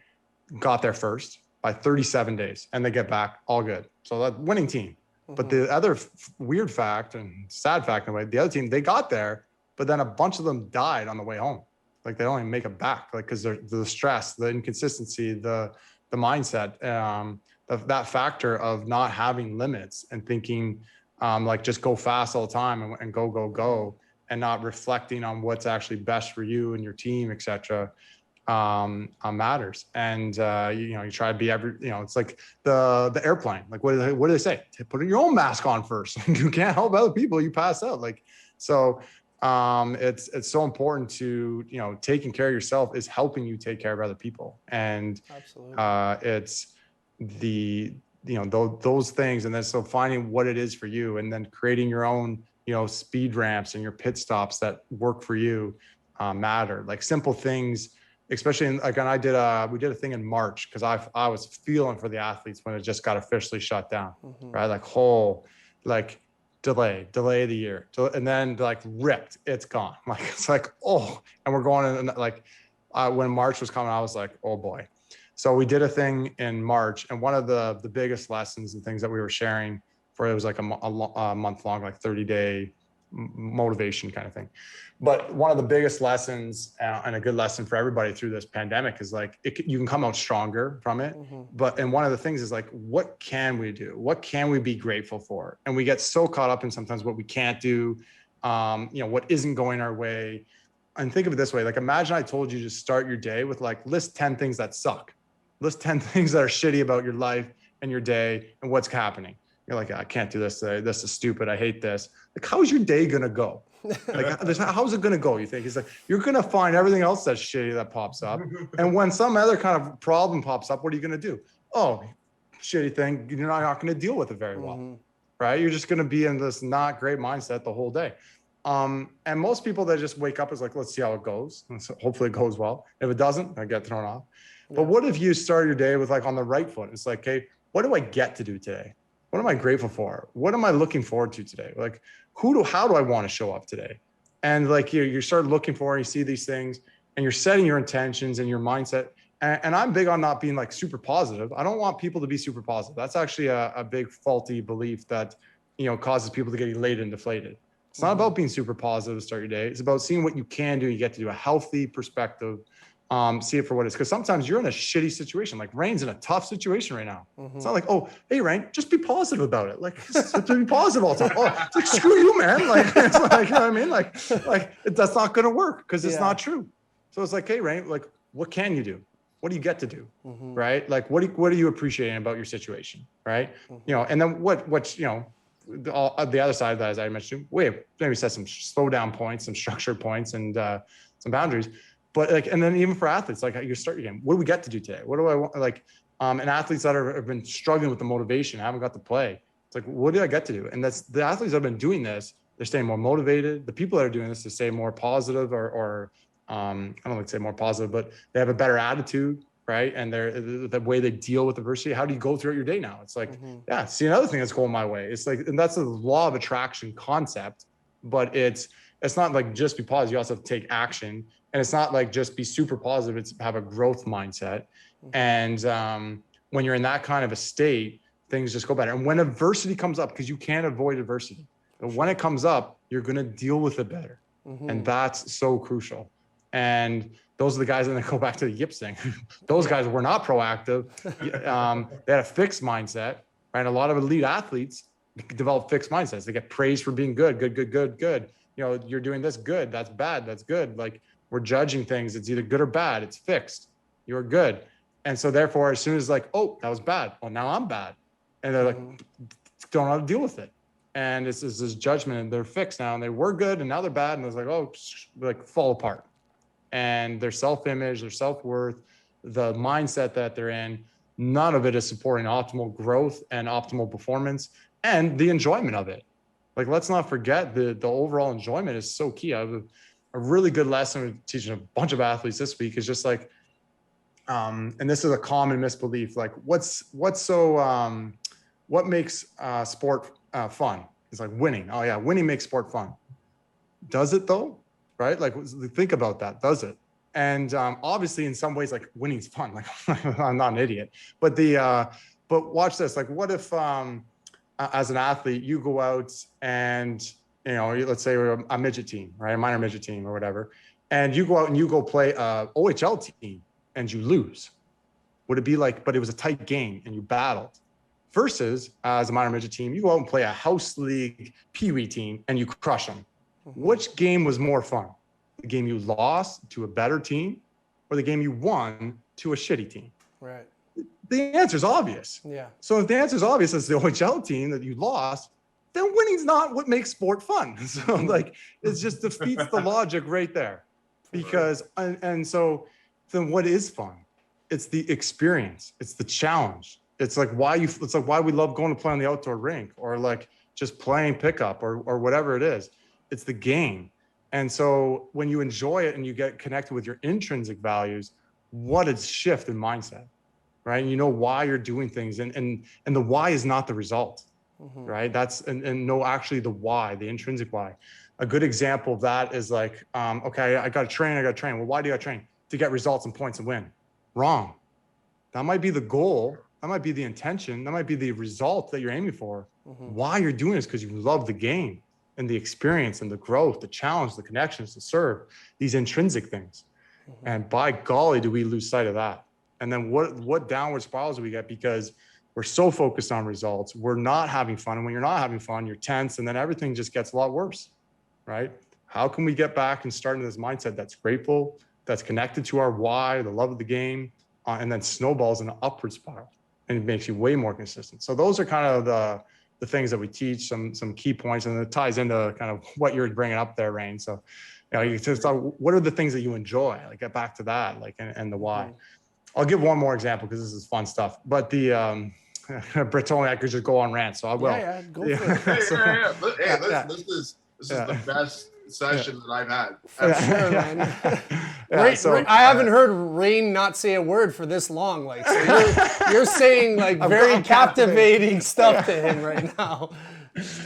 got there first by 37 days, and they get back all good. So that winning team. But the other weird fact and sad fact in a way, the other team, they got there, but then a bunch of them died on the way home. Like they don't even make it back, like because the stress, the inconsistency, the mindset, that factor of not having limits and thinking like just go fast all the time and go, and not reflecting on what's actually best for you and your team, et cetera. Matters. And you try to be it's like the airplane, like what do they say? Put your own mask on first. You can't help other people, you pass out. Like, so it's so important to taking care of yourself is helping you take care of other people. And absolutely, it's the those things, and then so finding what it is for you, and then creating your own speed ramps and your pit stops that work for you matter. Like simple things. Especially like when we did a thing in March, because I was feeling for the athletes when it just got officially shut down, right? Like delay the year, and then like ripped, it's gone. Like it's like, oh, and we're going in, like when March was coming, I was like, oh boy. So we did a thing in March, and one of the biggest lessons and things that we were sharing for it was like a month long, like 30-day motivation kind of thing. But one of the biggest lessons and a good lesson for everybody through this pandemic is like you can come out stronger from it. And one of the things is like, what can we do? What can we be grateful for? And we get so caught up in sometimes what we can't do, what isn't going our way. And think of it this way, like imagine I told you to start your day with like list 10 things that suck. List 10 things that are shitty about your life and your day and what's happening. You're like, I can't do this today. This is stupid. I hate this. Like, how is your day going to go? Like, how's it going to go? You think it's like, you're going to find everything else that's shitty that pops up. And when some other kind of problem pops up, what are you going to do? Oh, shitty thing. You're not going to deal with it very well, right? You're just going to be in this not great mindset the whole day. And most people that just wake up is like, let's see how it goes. And so hopefully it goes well. If it doesn't, I get thrown off. Yeah. But what if you start your day with like on the right foot? It's like, hey, what do I get to do today? What am I grateful for? What am I looking forward to today? Like, how do I want to show up today? And like you start looking for, and you see these things, and you're setting your intentions and your mindset. And I'm big on not being like super positive. I don't want people to be super positive. That's actually a big faulty belief that causes people to get elated and deflated. It's not about being super positive to start your day. It's about seeing what you can do. You get to do a healthy perspective. See it for what it is. Because sometimes you're in a shitty situation. Like Rain's in a tough situation right now. It's not like, oh, hey, Rain, just be positive about it. Like, just be positive all the time. Oh, it's like, screw you, man. Like, it's like, you know what I mean? Like that's not going to work because it's not true. So it's like, hey, Rain, like, what can you do? What do you get to do? Right? Like, what are you appreciating about your situation? Right? And then what's the other side of that, as I mentioned, maybe set some slow down points, some structure points, and some boundaries. But like, and then even for athletes, like you start your game, what do we get to do today? What do I want? Like, and athletes that have been struggling with the motivation, haven't got to play. It's like, what do I get to do? And that's the athletes that have been doing this. They're staying more motivated. The people that are doing this to stay more positive or I don't like to say more positive, but they have a better attitude, right? And the way they deal with adversity. How do you go throughout your day now? It's like, see another thing that's going my way. It's like, and that's the law of attraction concept, but it's not like just be positive. You also have to take action. And it's not like just be super positive. It's have a growth mindset. And when you're in that kind of a state, things just go better. And when adversity comes up, because you can't avoid adversity, but when it comes up, you're going to deal with it better. And that's so crucial. And those are the guys, and then go back to the yips thing. Those guys were not proactive. They had a fixed mindset, right? A lot of elite athletes develop fixed mindsets. They get praised for being good. You know, you're doing this, good. That's bad. That's good. Like, we're judging things. It's either good or bad. It's fixed. You're good. And so therefore, as soon as like, oh, that was bad. Well, now I'm bad. And they're like, don't know how to deal with it. And it's this judgment, and they're fixed now, and they were good and now they're bad. And it's like, oh, like fall apart. And their self-image, their self-worth, the mindset that they're in, none of it is supporting optimal growth and optimal performance and the enjoyment of it. Like, let's not forget the overall enjoyment is so key. I have a really good lesson with teaching a bunch of athletes this week is just like, and this is a common misbelief, like what makes sport fun? It's like winning. Oh yeah, winning makes sport fun. Does it though? Right? Like, think about that. Does it? And obviously, in some ways, like, winning's fun. Like, I'm not an idiot, but but watch this. Like, what if as an athlete you go out and, you know, let's say we're a midget team, right? A minor midget team or whatever, and you go out and you go play a OHL team and you lose. Would it be like, but it was a tight game and you battled? Versus as a minor midget team, you go out and play a house league peewee team and you crush them. Which game was more fun? The game you lost to a better team, or the game you won to a shitty team? Right. The answer is obvious. Yeah. So if the answer is obvious, it's the OHL team that you lost, then winning's not what makes sport fun. So like, it just defeats the logic right there. Because, and so then what is fun? It's the experience. It's the challenge. It's like why we love going to play on the outdoor rink, or like just playing pickup or whatever it is. It's the game. And so when you enjoy it and you get connected with your intrinsic values, what a shift in mindset, right? And you know why you're doing things, and the why is not the result, right? That's, and no, actually the why, the intrinsic why. A good example of that is like, okay, I got to train. Well, why do you got to train? To get results and points and win. Wrong. That might be the goal. That might be the intention. That might be the result that you're aiming for. Why you're doing it is because you love the game and the experience and the growth, the challenge, the connections, to serve, these intrinsic things. And by golly, do we lose sight of that? And then what downward spirals do we get? Because we're so focused on results, we're not having fun. And when you're not having fun, you're tense, and then everything just gets a lot worse, right? How can we get back and start in this mindset that's grateful, that's connected to our why, the love of the game, and then snowballs in an upward spiral, and it makes you way more consistent. So those are kind of the things that we teach, some key points, and it ties into kind of what you're bringing up there, Rain. So, you know, you just talk, what are the things that you enjoy? Like, get back to that, like, and the why. I'll give one more example because this is fun stuff. But the Britt told me I could just go on rant, so I will. Yeah, go for it. This is the best session that I've had. For sure, man. I haven't heard Rain not say a word for this long. Like, so you're saying like very captivating stuff to him right now.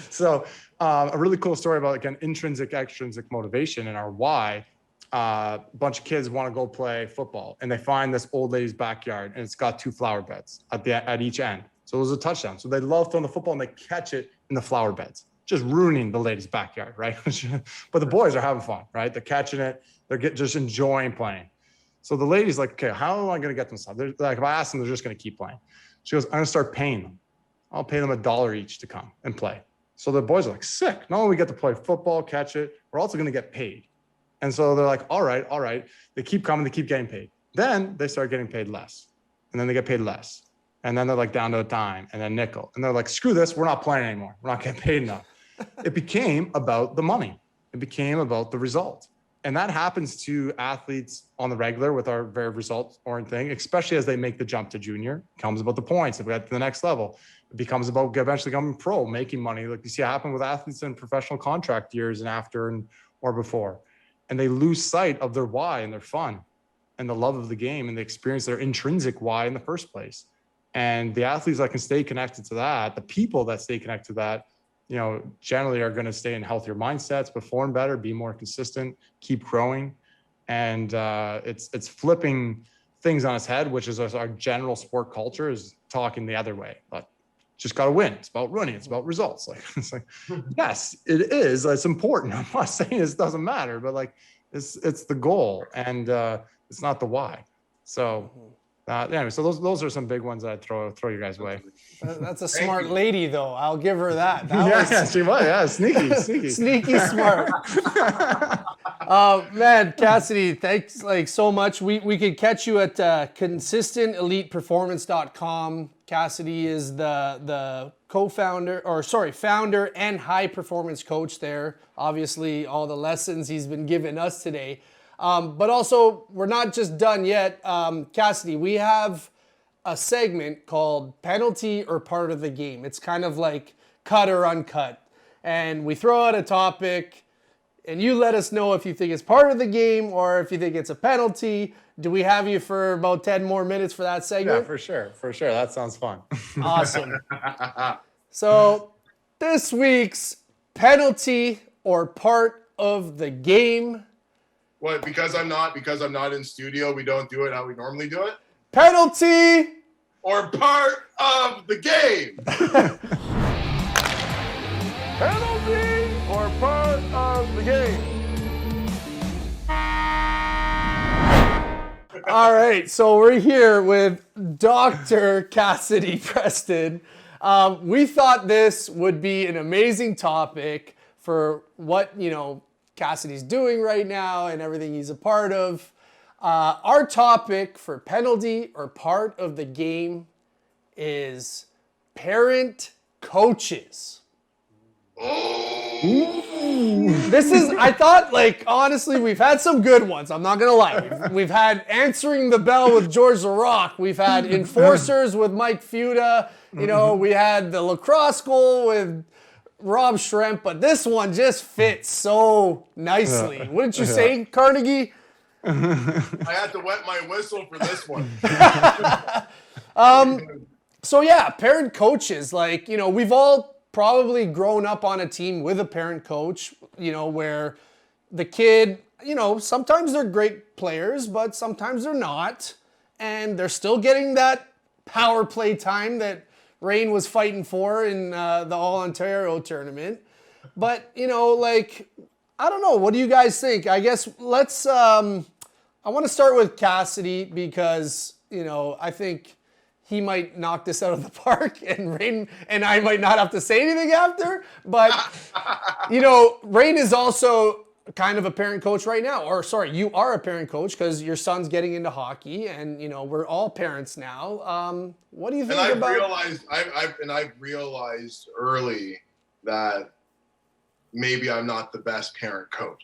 So a really cool story about, again, intrinsic, extrinsic motivation and our why. A bunch of kids want to go play football, and they find this old lady's backyard, and it's got 2 flower beds at each end. So it was a touchdown. So they love throwing the football, and they catch it in the flower beds, just ruining the lady's backyard, right? But the boys are having fun, right? They're catching it. They're just enjoying playing. So the lady's like, okay, how am I going to get them stuff? They're like, if I ask them, they're just going to keep playing. She goes, I'm going to start paying them. I'll pay them $1 each to come and play. So the boys are like, sick. Not only we get to play football, catch it, we're also going to get paid. And so they're like, all right. They keep coming, they keep getting paid. Then they start getting paid less. And then they get paid less. And then they're like down to a dime and a nickel. And they're like, screw this, we're not playing anymore. We're not getting paid enough. It became about the money. It became about the result. And that happens to athletes on the regular with our very result-oriented thing, especially as they make the jump to junior. It becomes about the points. If we get to the next level, it becomes about eventually becoming pro, making money. Like you see it happen with athletes in professional contract years and after or before. And they lose sight of their why and their fun and the love of the game and the experience, their intrinsic why in the first place. And the athletes that can stay connected to that, the people that stay connected to that, you know, generally are going to stay in healthier mindsets, perform better, be more consistent, keep growing. And it's flipping things on its head, which is our general sport culture is talking the other way. But just got to win. It's about running. It's about results. Like, it's like, yes, it is. It's important. I'm not saying this doesn't matter, but like, it's the goal, and it's not the why. So anyway, so those are some big ones that I'd throw you guys' way. That's a smart lady, though. I'll give her that. Yeah, she was. Yeah, sneaky. Sneaky smart. Man, Cassidy, thanks like so much. We could catch you at consistenteliteperformance.com. Cassidy is the founder and high performance coach there. Obviously, all the lessons he's been giving us today. But also, we're not just done yet. Cassidy, we have a segment called Penalty or Part of the Game. It's kind of like cut or uncut. And we throw out a topic, and you let us know if you think it's part of the game or if you think it's a penalty. Do we have you for about 10 more minutes for that segment? Yeah, for sure. That sounds fun. Awesome. So this week's penalty or part of the game. What? Because I'm not in studio, we don't do it how we normally do it? Penalty or part of the game. Penalty or part of the game. All right, so we're here with Dr. Cassidy Preston. We thought this would be an amazing topic for what, Cassidy's doing right now and everything he's a part of. Our topic for penalty or part of the game is parent coaches. This is, I thought, honestly, we've had some good ones. I'm not going to lie. We've had Answering the Bell with George the Rock. We've had Enforcers with Mike Fuda. We had the lacrosse goal with Rob Schremp, but this one just fits so nicely. Wouldn't you say, Carnegie? I had to wet my whistle for this one. So yeah, parent coaches, we've all probably grown up on a team with a parent coach, where the kid, sometimes they're great players, but sometimes they're not. And they're still getting that power play time that Rain was fighting for in the All-Ontario tournament. But, I don't know. What do you guys think? I guess let's, I want to start with Cassidy because, I think he might knock this out of the park and Rain and I might not have to say anything after. But, Rain is also kind of a parent coach right now. Or, sorry, you are a parent coach because your son's getting into hockey and, we're all parents now. What do you think about... I've realized early that maybe I'm not the best parent coach.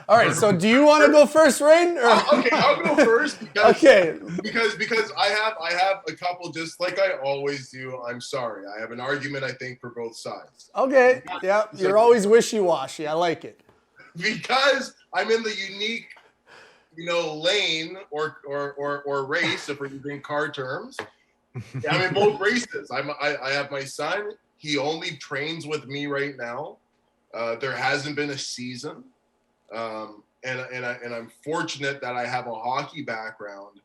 All right, so do you want to go first, Rain? Or... Okay, I'll go first because, okay. because I have a couple, just like I always do. I'm sorry. I have an argument, I think, for both sides. Okay, yeah, you're always wishy-washy. I like it. Because I'm in the unique, lane or race, if we're using car terms. I'm in both races. I have my son. He only trains with me right now. There hasn't been a season. And I'm fortunate that I have a hockey background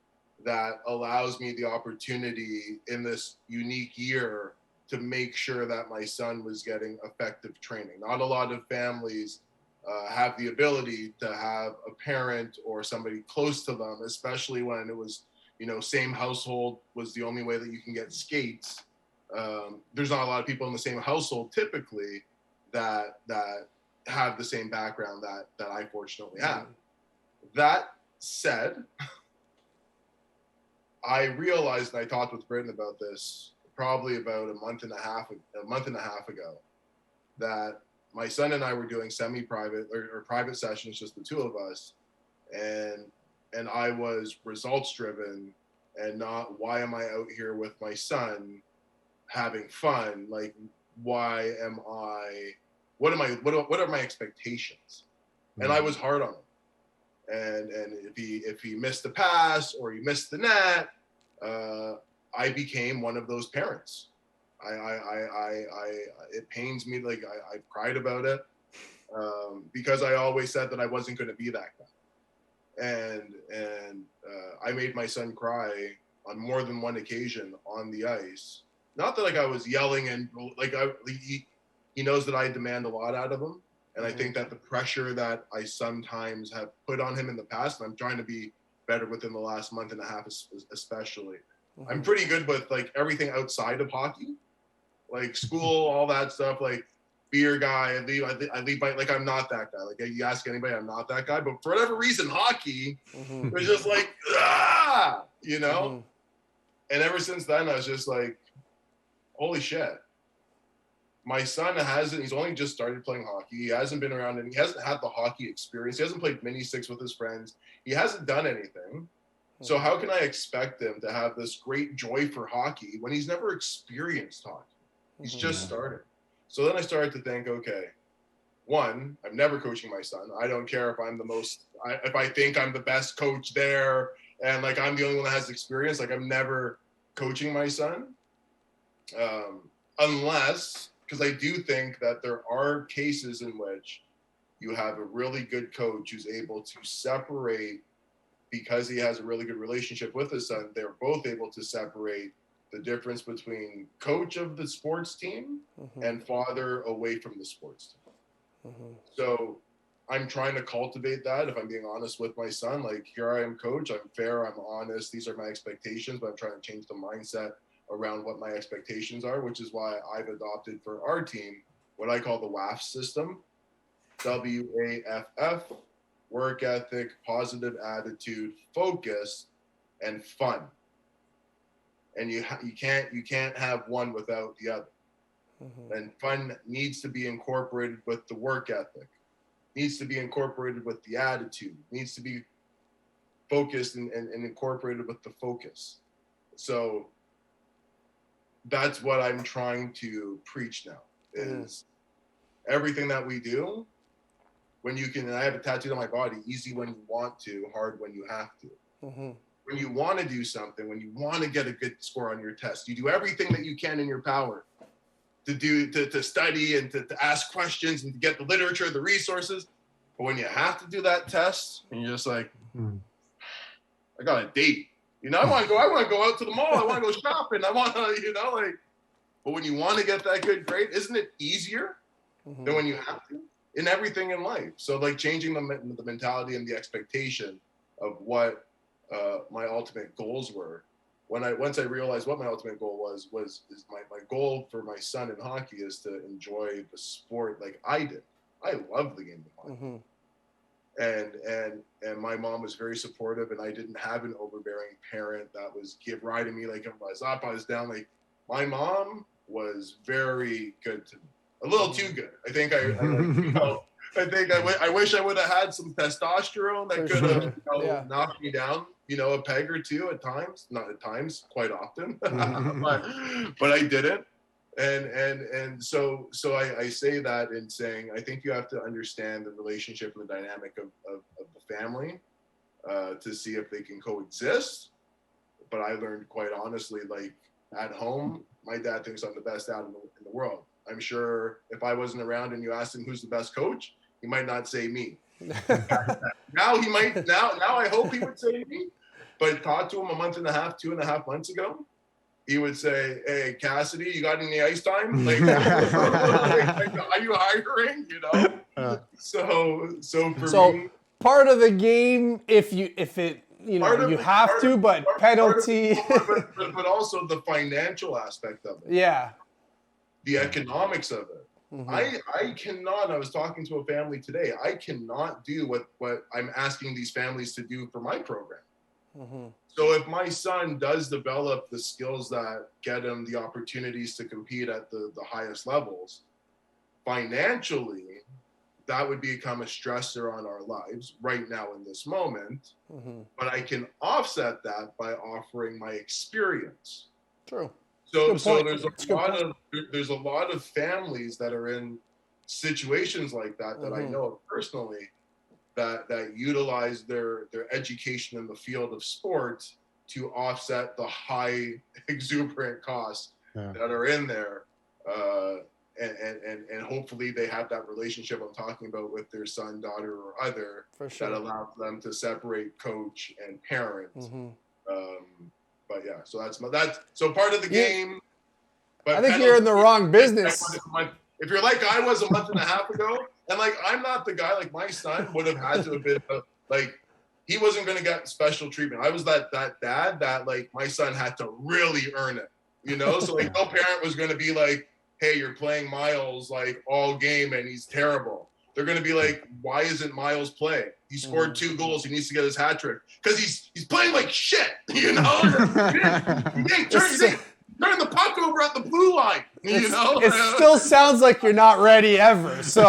that allows me the opportunity in this unique year to make sure that my son was getting effective training. Not a lot of families have the ability to have a parent or somebody close to them, especially when it was, same household was the only way that you can get skates. There's not a lot of people in the same household typically that have the same background that I fortunately have. That said, I realized, and I talked with Britton about this probably about a month and a half ago, that my son and I were doing semi-private or private sessions, just the two of us, and I was results driven and not why am I out here with my son having fun? Like, what are my expectations? And I was hard on him. And if he missed the pass or he missed the net, I became one of those parents. It pains me. Like I cried about it because I always said that I wasn't going to be that guy. And I made my son cry on more than one occasion on the ice not that like I was yelling and like he knows that I demand a lot out of him. And I think that the pressure that I sometimes have put on him in the past, and I'm trying to be better within the last month and a half, especially. I'm pretty good with like everything outside of hockey, like school, all that stuff, like beer guy. I leave like I'm not that guy. Like you ask anybody, I'm not that guy. But for whatever reason, hockey was just like, you know? And ever since then, I was just like, holy shit. My son he's only just started playing hockey. He hasn't been around and he hasn't had the hockey experience. He hasn't played mini six with his friends. He hasn't done anything. So how can I expect him to have this great joy for hockey when he's never experienced hockey? He's just started. So then I started to think, okay, one, I'm never coaching my son. I don't care if I'm if I think I'm the best coach there and like I'm the only one that has experience, like I'm never coaching my son. Unless, because I do think that there are cases in which you have a really good coach who's able to separate, because he has a really good relationship with his son, they're both able to separate the difference between coach of the sports team and father away from the sports team. So I'm trying to cultivate that, if I'm being honest with my son. Like, here I am, coach, I'm fair, I'm honest, these are my expectations, but I'm trying to change the mindset around what my expectations are, which is why I've adopted for our team what I call the WAFF system, WAFF, work ethic, positive attitude, focus, and fun. And you can't have one without the other. And fun needs to be incorporated with the work ethic, needs to be incorporated with the attitude, needs to be focused and incorporated with the focus. So that's what I'm trying to preach now, is everything that we do, when you can, and I have it tattooed on my body, easy when you want to, hard when you have to. When you want to do something, when you want to get a good score on your test, you do everything that you can in your power to study and to ask questions and to get the literature, the resources. But when you have to do that test, and you're just like, I got a date. You know, I want to go out to the mall. I want to go shopping. I want to, you know, like, but when you want to get that good grade, isn't it easier than when you have to in everything in life? So like changing the mentality and the expectation of what my ultimate goals were. Once I realized what my ultimate goal was my goal for my son in hockey is to enjoy the sport like I did. I love the game of hockey. And my mom was very supportive, and I didn't have an overbearing parent that was riding me like I was up, I was down. Like, my mom was very good to me, a little too good. I think I wish I would have had some testosterone that could have knocked me down, you know, a peg or two at times. Not at times, quite often, but I didn't. And so I say that in saying, I think you have to understand the relationship and the dynamic of the family to see if they can coexist. But I learned, quite honestly, like, at home, my dad thinks I'm the best dad in the world. I'm sure if I wasn't around and you asked him who's the best coach, he might not say me. Now he might. Now I hope he would say me. But talk to him a month and a half, 2.5 months ago, he would say, "Hey, Cassidy, you got any ice time? Like, are you hiring? You know?" So for me, part of the game, if it, you know, you have to, but penalty. But also the financial aspect of it. Yeah. The economics of it. I cannot. I was talking to a family today. I cannot do what I'm asking these families to do for my program. So if my son does develop the skills that get him the opportunities to compete at the highest levels, financially, that would become a stressor on our lives right now in this moment. But I can offset that by offering my experience. True. So there's a lot of families that are in situations like that I know of personally, that utilize their education in the field of sports to offset the high exuberant costs that are in there. And hopefully they have that relationship I'm talking about with their son, daughter, or other that allows them to separate coach and parent. But yeah, so that's part of the game. I think you're in the wrong business. If you're like I was a month and a half ago, and like I'm not the guy, like my son would have had to have been like he wasn't going to get special treatment. I was that dad that like my son had to really earn it, you know? So like no parent was going to be like, hey, you're playing Miles like all game and he's terrible. They're going to be like, why isn't Miles playing? He scored 2 goals. He needs to get his hat trick because he's playing like shit, you know? He ain't turning the puck over at the blue line, you know? It still sounds like you're not ready ever. So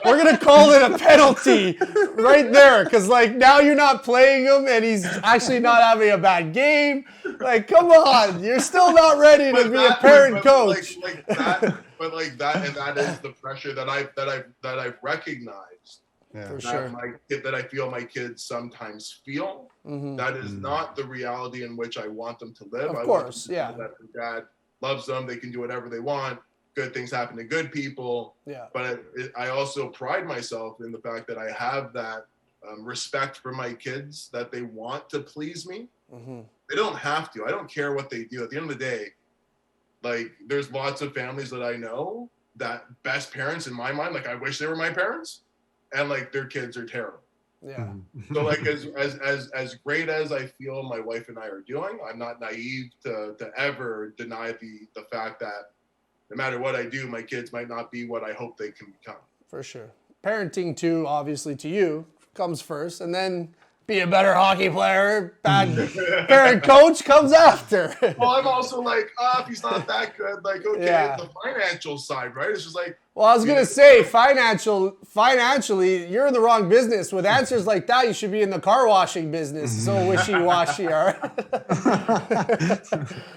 we're going to call it a penalty right there because, like, now you're not playing him and he's actually not having a bad game. Like, come on. You're still not ready to be a parent coach. That is the pressure that I've recognized. Yeah, for sure. That I feel my kids sometimes feel. Mm-hmm. That is not the reality in which I want them to live. Of course, yeah. That their dad loves them. They can do whatever they want. Good things happen to good people. Yeah. But I also pride myself in the fact that I have that respect for my kids, that they want to please me. Mm-hmm. They don't have to. I don't care what they do. At the end of the day, like there's lots of families that I know that best parents in my mind, like I wish they were my parents. And like their kids are terrible. Yeah. So like as great as I feel my wife and I are doing, I'm not naive to ever deny the fact that no matter what I do, my kids might not be what I hope they can become. For sure. Parenting too, obviously to you, comes first, and then be a better hockey player, bad parent coach comes after. Well, I'm also like, if he's not that good, like okay, the financial side, right? It's just like. Well, I was gonna say financially, you're in the wrong business. With answers like that, you should be in the car washing business. So wishy-washy, all right?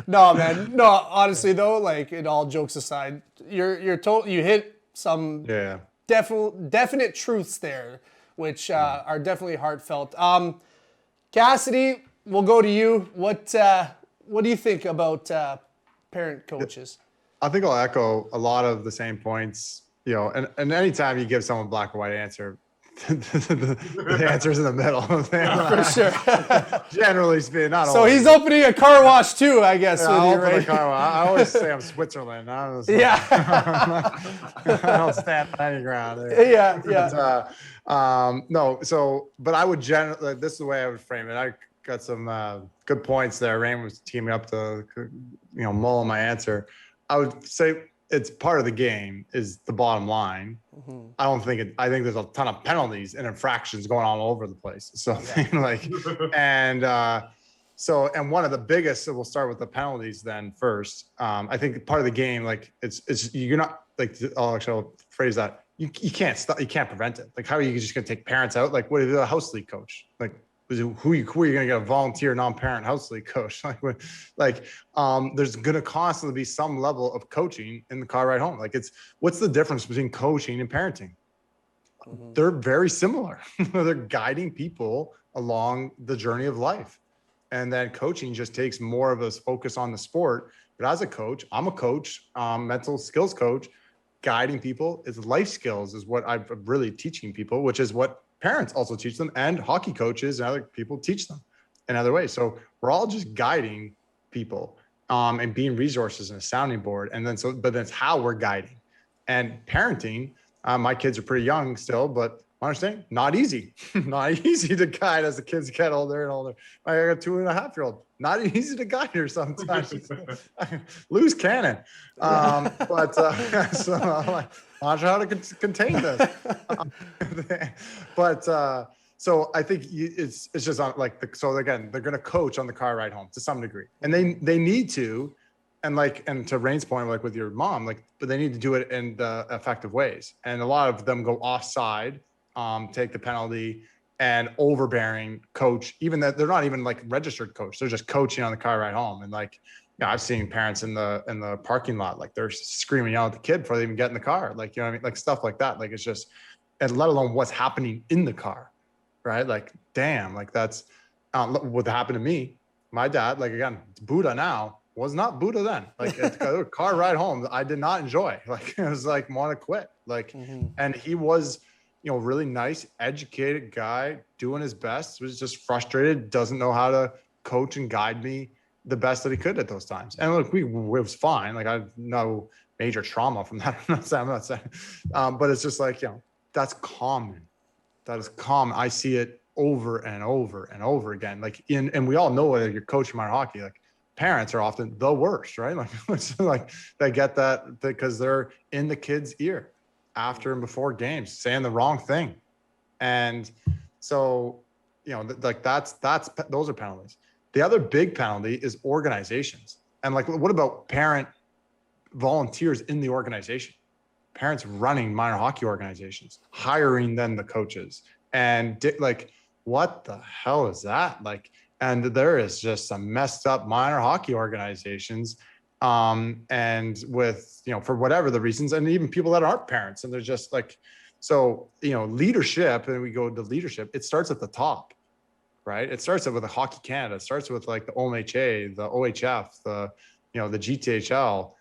No, man. No, honestly though, like it all jokes aside, you hit some definite truths there, which are definitely heartfelt. Cassidy, we'll go to you. What do you think about parent coaches? I think I'll echo a lot of the same points, you know, and anytime you give someone a black or white answer, the answer's in the middle. For sure. Generally speaking, not so always. He's opening a car wash too, I guess. Yeah, I'll open a car wash. I always say I'm Switzerland. I don't stand on any ground there. Yeah. But I would generally, this is the way I would frame it. I got some good points there. Rain was teaming up to, mull my answer. I would say it's part of the game is the bottom line. Mm-hmm. I think there's a ton of penalties and infractions going on all over the place. So and one of the biggest, so we'll start with the penalties then first. I think part of the game, like it's you're not like, I'll phrase that. You can't stop, you can't prevent it. Like how are you just going to take parents out? Like what if you're a house league coach? Like who are you going to get a volunteer non-parent house league coach? There's going to constantly be some level of coaching in the car ride home. Like what's the difference between coaching and parenting? Mm-hmm. They're very similar. They're guiding people along the journey of life. And then coaching just takes more of a focus on the sport. But as a coach, I'm a coach, mental skills coach, guiding people. It's life skills is what I'm really teaching people, which is what parents also teach them, and hockey coaches and other people teach them in other ways. So we're all just guiding people and being resources and a sounding board. And then but that's how we're guiding. And parenting, my kids are pretty young still, but I understand, not easy. Not easy to guide as the kids get older and older. I got a 2.5-year-old. Not easy to guide her sometimes. Loose cannon. So I'm like, not sure how to contain this. So I think it's just on so again, they're going to coach on the car ride home to some degree, and they need to, and to Rain's point, like with your mom, but they need to do it in the effective ways. And a lot of them go offside, take the penalty, and overbearing coach, even that they're not even like registered coach. They're just coaching on the car ride home. And I've seen parents in the parking lot, like they're screaming out at the kid before they even get in the car. Like, you know what I mean? Like stuff like that. Like, it's just, and let alone what's happening in the car, right? Like, damn, like that's what happened to me. My dad, like, again, Buddha now, was not Buddha then. Like a car ride home, I did not enjoy. Like, it was like, want to quit. Like, and he was, really nice, educated guy, doing his best, was just frustrated, doesn't know how to coach and guide me, the best that he could at those times. And look, it was fine. Like, I had no major trauma from that. I'm not saying, but it's just like, that's common. That is common. I see it over and over and over again. Like, and we all know whether you're coaching minor hockey, like, parents are often the worst, right? Like they get that because they're in the kid's ear after and before games, saying the wrong thing. And so, like those are penalties. The other big penalty is organizations. And like, what about parent volunteers in the organization? Parents running minor hockey organizations, hiring them the coaches. And like, what the hell is that? Like, and there is just some messed up minor hockey organizations. And with, for whatever the reasons, and even people that aren't parents, and they're just like, so, leadership, and we go to leadership, it starts at the top, right? It starts with the Hockey Canada. It starts with like the OMHA, the OHF, the GTHL.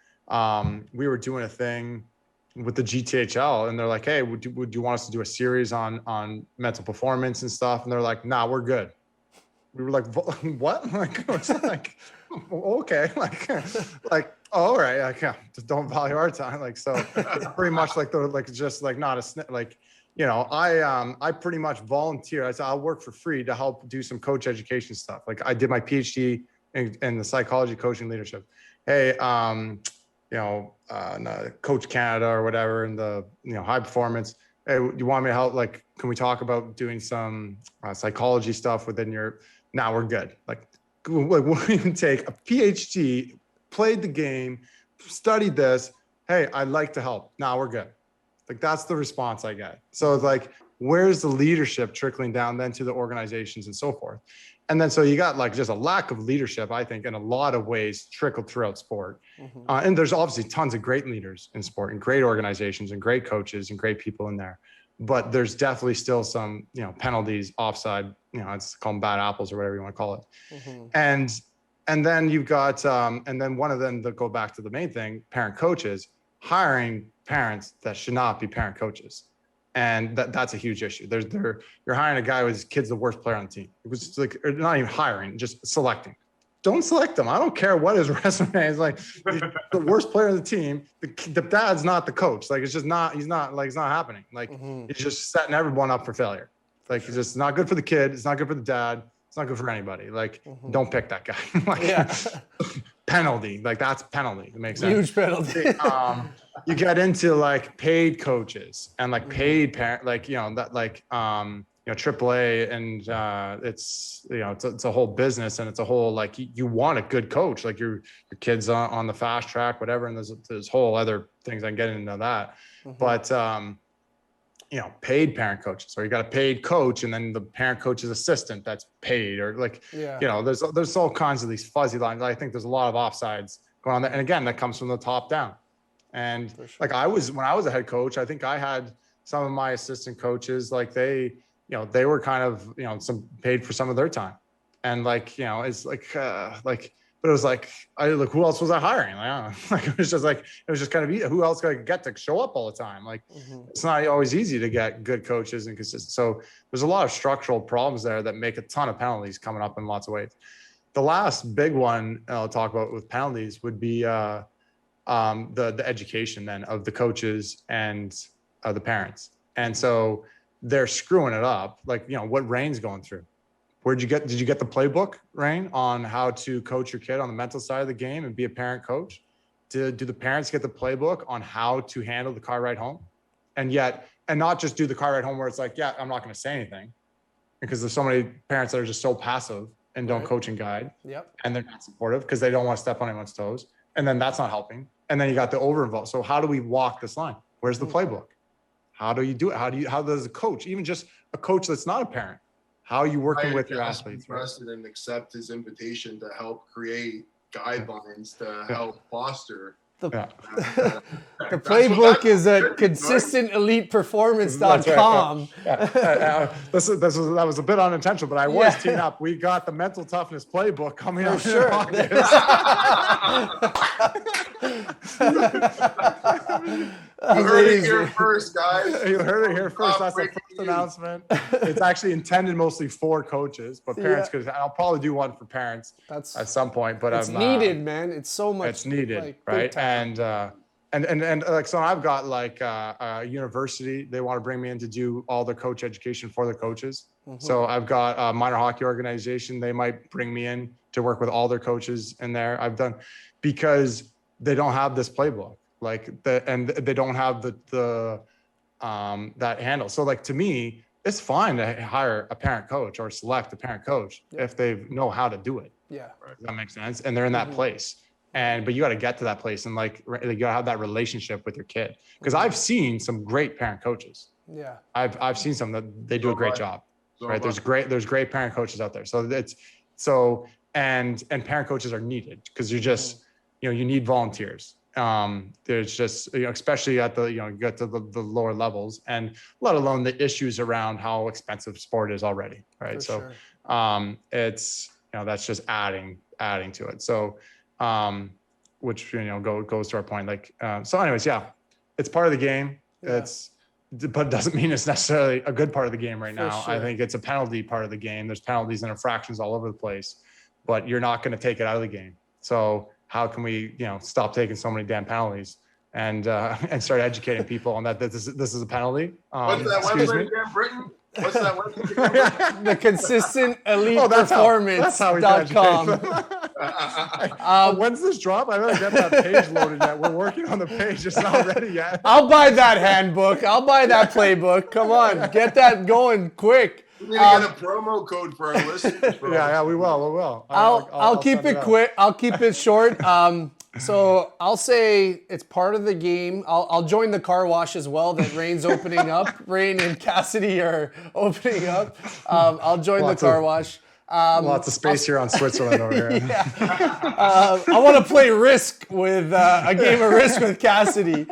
We were doing a thing with the GTHL, and they're like, hey, would you want us to do a series on mental performance and stuff? And they're like, nah, we're good. We were like, what? Like, okay, like, all right, just don't value our time. Like, so it's pretty much like just like not a like, I pretty much volunteer. I said, I'll work for free to help do some coach education stuff. Like, I did my PhD in the psychology, coaching, leadership. Hey, Coach Canada or whatever, in the high performance. Hey, you want me to help? Like, can we talk about doing some psychology stuff within your? Now we're good. Like, we'll even take a PhD, played the game, studied this. Hey, I'd like to help. Now we're good. Like, that's the response I get. So it's like, where's the leadership trickling down then to the organizations and so forth? And then so you got like just a lack of leadership, I think, in a lot of ways trickled throughout sport. Mm-hmm. And there's obviously tons of great leaders in sport and great organizations and great coaches and great people in there. But there's definitely still some, penalties, offside, it's called bad apples or whatever you want to call it. Mm-hmm. And then you've got, and then one of them that go back to the main thing, parent coaches, hiring parents that should not be parent coaches. And that's a huge issue. You're hiring a guy whose kid's the worst player on the team. It was like, not even hiring, just selecting. Don't select him. I don't care what his resume is. Like, the worst player on the team, the dad's not the coach. Like, it's just not, it's not happening. Like, He's just setting everyone up for failure. Like, it's just not good for the kid. It's not good for the dad. It's not good for anybody. Like, don't pick that guy. Like, penalty. Like, that's penalty. It makes sense. Huge penalty. You get into like paid coaches and like paid parent, like, AAA, and it's it's a whole business, and it's a whole, like, you want a good coach, like your kid's on the fast track, whatever, and there's whole other things. I can get into that, but paid parent coaches, or you got a paid coach and then the parent coach's assistant that's paid, or like there's all kinds of these fuzzy lines. I think there's a lot of offsides going on there, and again, that comes from the top down. And like, when I was a head coach, I think I had some of my assistant coaches, like they were kind of, some paid for some of their time. And like, it's like, but it was like, who else was I hiring? Like, I don't know. Like, it was just kind of, who else could I get to show up all the time? Like, it's not always easy to get good coaches and consistent. So there's a lot of structural problems there that make a ton of penalties coming up in lots of ways. The last big one I'll talk about with penalties would be, the education then of the coaches and the parents. And so they're screwing it up. Like, what Rain's going through. Did you get the playbook, Rain, on how to coach your kid on the mental side of the game and be a parent coach? Do the parents get the playbook on how to handle the car ride home? And not just do the car ride home where it's like, yeah, I'm not going to say anything, because there's so many parents that are just so passive and don't coach and guide. Yep. And they're not supportive because they don't want to step on anyone's toes. And then that's not helping. And then you got the over-involved. So how do we walk this line? Where's the playbook? How do you do it? How does a coach, even just a coach that's not a parent, how are you working with your athletes? Preston and accept his invitation to help create guidelines to help foster. The playbook is at consistenteliteperformance.com. That was a bit unintentional, but I was teeing up. We got the mental toughness playbook coming out. Sure. You heard it here first, guys. You heard it here first. That's the first announcement. It's actually intended mostly for coaches, but parents could. I'll probably do one for parents at some point. But it's needed, man. It's so much. It's needed, right? And like, so I've got like a university. They want to bring me in to do all the coach education for the coaches. So I've got a minor hockey organization. They might bring me in to work with all their coaches in there. I've done, because they don't have this playbook, and they don't have the that handle. So like, to me, it's fine to hire a parent coach or select a parent coach if they know how to do it. Yeah. Does that make sense? And they're in that place. But you got to get to that place, and like, you got to have that relationship with your kid. Because I've seen some great parent coaches. Yeah. I've seen some that they do a great job. Right. There's great parent coaches out there. So and parent coaches are needed, because you just, you need volunteers. There's just, especially at the, you get to the lower levels, and let alone the issues around how expensive sport is already. Right. It's, that's just adding to it. So, which, goes to our point. Like, so anyways, it's part of the game. But it doesn't mean it's necessarily a good part of the game right now. I think it's a penalty part of the game. There's penalties and infractions all over the place, but you're not going to take it out of the game. So how can we, stop taking so many damn penalties and start educating people on that this is a penalty? What's that website again, Britain? What's that website again? The consistent elite performance.com. When's this drop? I haven't got that page loaded yet. We're working on the page. It's not ready yet. I'll buy that handbook. I'll buy that playbook. Come on, get that going quick. We need to get a promo code for our listeners. Yeah, we will. I'll keep it quick. I'll keep it short. So I'll say it's part of the game. I'll join the car wash as well that Rain's opening up. Rain and Cassidy are opening up. I'll join the car wash. Lots of space here on Switzerland over here. I want to play Risk with a game of Risk with Cassidy.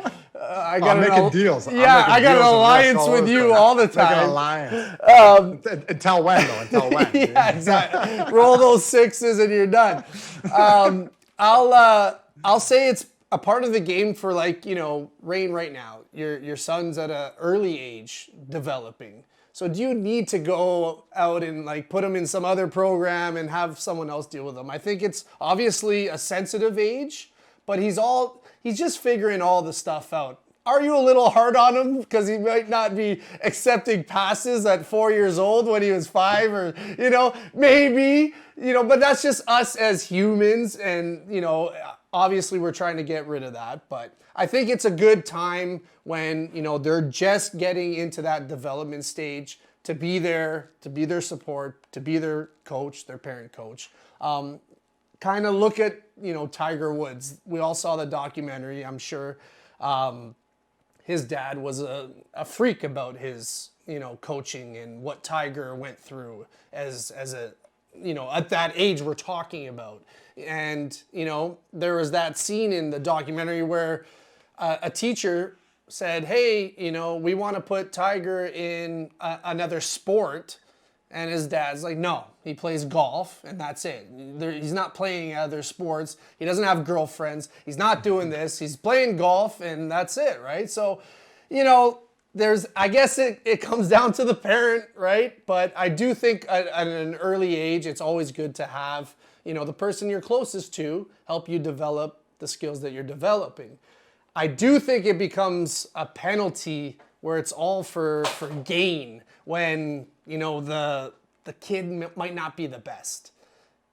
I'm making deals. I got an alliance with you all the time. Until when, though? Until when? Yeah, exactly. Roll those sixes and you're done. I'll say it's a part of the game for, like, Rain right now. Your son's at an early age developing. So do you need to go out and like put him in some other program and have someone else deal with him? I think it's obviously a sensitive age, but he's just figuring all the stuff out. Are you a little hard on him because he might not be accepting passes at 4 years old when he was 5, or, maybe, but that's just us as humans. And, obviously we're trying to get rid of that, but I think it's a good time when, they're just getting into that development stage to be there, to be their support, to be their coach, their parent coach. Kind of look at, Tiger Woods. We all saw the documentary, I'm sure. His dad was a freak about his, coaching and what Tiger went through as a, at that age we're talking about. And, there was that scene in the documentary where a teacher said, hey, we want to put Tiger in another sport. And his dad's like, no, he plays golf and that's it. He's not playing other sports. He doesn't have girlfriends. He's not doing this. He's playing golf and that's it, right? So, I guess it comes down to the parent, right? But I do think at an early age, it's always good to have, the person you're closest to help you develop the skills that you're developing. I do think it becomes a penalty where it's all for gain when, the kid might not be the best.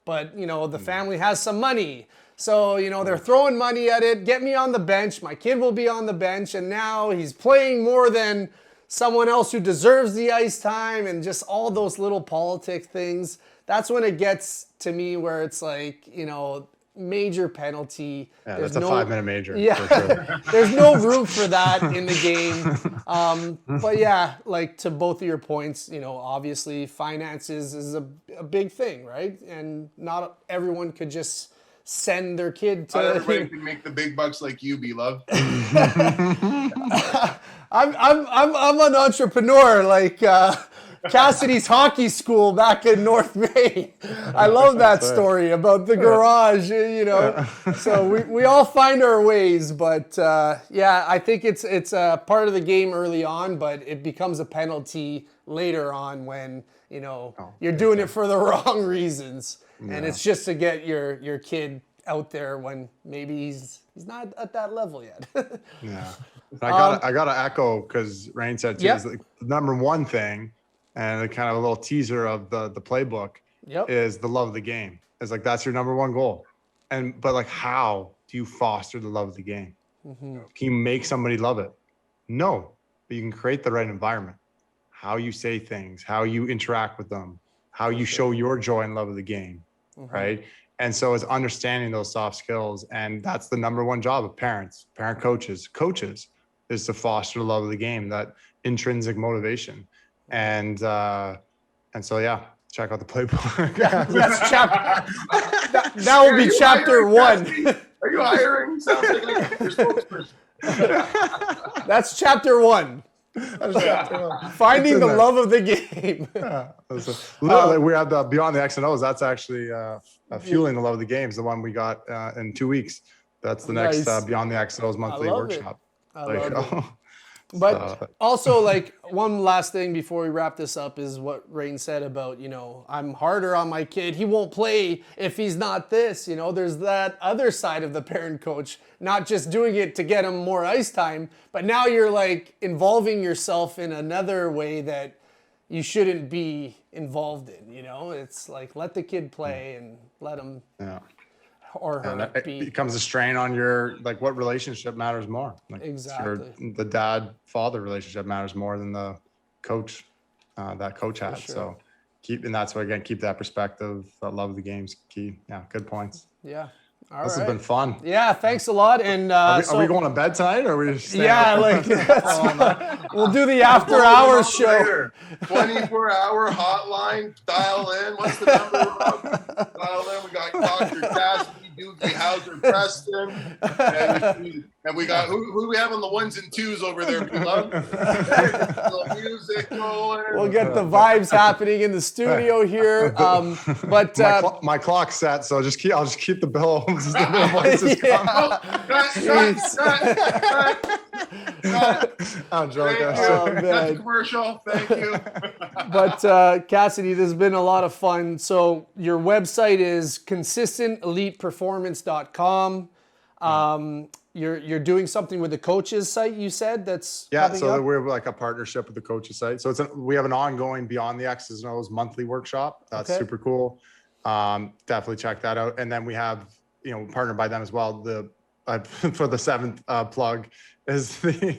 But, the family has some money. So, they're throwing money at it. Get me on the bench. My kid will be on the bench. And now he's playing more than someone else who deserves the ice time, and just all those little politic things. That's when it gets to me where it's like, major penalty. Yeah, that's a 5-minute major. Yeah, for sure. There's no room for that in the game. But yeah, like to both of your points, obviously finances is a big thing, right? And not everyone could just send their kid to. Not everybody can make the big bucks like you, beloved. I'm an entrepreneur. Like Cassidy's hockey school back in North Maine. I love that story about the garage, So we all find our ways, but I think it's a part of the game early on, but it becomes a penalty later on when you're doing it for the wrong reasons, and it's just to get your kid out there when maybe he's not at that level yet. Yeah. I gotta echo, because Rain said too, is the number one thing, and kind of a little teaser of the playbook is the love of the game. It's like, that's your number one goal. But like, how do you foster the love of the game? Mm-hmm. Can you make somebody love it? No, but you can create the right environment. How you say things, how you interact with them, how you show your joy and love of the game, right? And so it's understanding those soft skills, and that's the number one job of parents, coaches, is to foster the love of the game, that intrinsic motivation. And so, check out the playbook. That's that will be chapter 1. Are you hiring? Sounds like your spokesperson. That's chapter 1. Finding the love of the game. Literally, we have the Beyond the X and O's. That's actually fueling the love of the games. The one we got in 2 weeks. That's the next Beyond the X and O's monthly workshop. I love it. But also, like, one last thing before we wrap this up is what Rain said about, I'm harder on my kid. He won't play if he's not this. There's that other side of the parent coach, not just doing it to get him more ice time, but now you're like involving yourself in another way that you shouldn't be involved in. It's like, let the kid play and let him. Yeah. Or her it becomes a strain on your, like, what relationship matters more. Like, exactly. The dad-father relationship matters more than the coach that coach has. Sure. So and that's why, again, keep that perspective. That love of the game's key. Yeah, good points. Yeah. This has been fun. Yeah, thanks a lot. And are we going to bed tonight, or are we just we'll do the after hours show. 24-hour hotline. Dial in. What's the number, Rob? Dial in. We got Dr. Cassidy, Doogie Hauser, Preston, and we got who do we have on the ones and twos over there? Music going. We'll get the vibes happening in the studio here. But my clock's set, so I'll just keep the bell. I'm joking. That's a commercial. Thank you. But Cassidy, this has been a lot of fun. So your website is consistenteliteperformance.com. You're doing something with the coaches site, you said, that's so we're like a partnership with the coaches site. So we have an ongoing Beyond the X's and O's monthly workshop. That's super cool. Definitely check that out. And then we have, partnered by them as well. For the seventh plug is the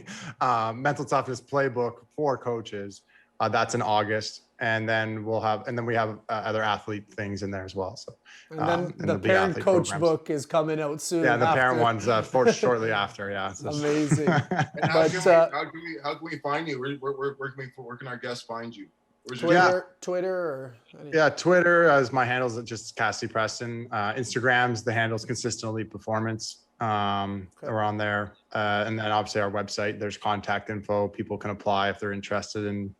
mental toughness playbook for coaches. That's in August. And then we have other athlete things in there as well. So, and then the parent coach book is coming out soon. Yeah, the parent one's shortly after. Yeah, amazing. And how can we find you? Where can our guests find you? Twitter or anything? Yeah, Twitter as my handles are just Cassidy Preston. Instagram's the handle's Consistent Elite Performance. We're on there, and then obviously our website. There's contact info. People can apply if they're interested in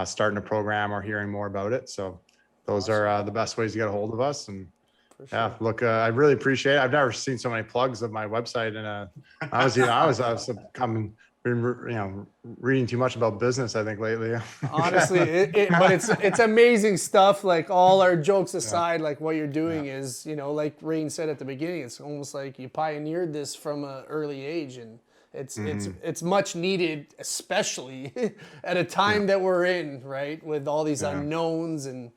starting a program or hearing more about it. So those are the best ways to get a hold of us. And look, I really appreciate it. I've never seen so many plugs of my website, and I was reading too much about business, I think, lately. Honestly, but it's amazing stuff. Like, all our jokes aside, like, what you're doing is, like Rain said at the beginning, it's almost like you pioneered this from an early age, and it's much needed, especially at a time that we're in, right, with all these unknowns and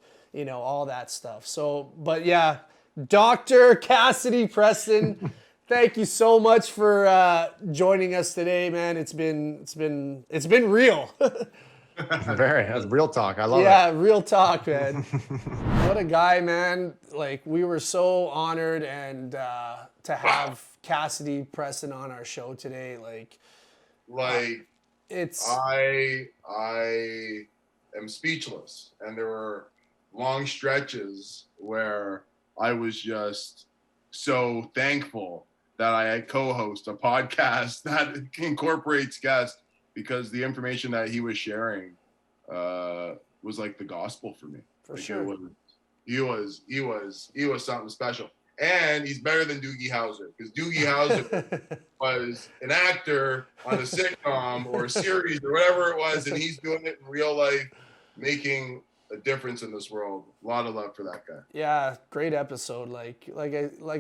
all that stuff. So, but yeah, Dr. Cassidy Preston. Thank you so much for joining us today, man. It's been real. That's real talk. I love it. Yeah, real talk, man. What a guy, man. Like, we were so honored and to have Cassidy Preston on our show today. It's I am speechless, and there were long stretches where I was just so thankful that I co-host a podcast that incorporates guests, because the information that he was sharing was like the gospel for me. For like sure. He was something special. And he's better than Doogie Howser, because Doogie Howser was an actor on a sitcom or a series or whatever it was, and he's doing it in real life, making a difference in this world. A lot of love for that guy. Yeah, great episode. Like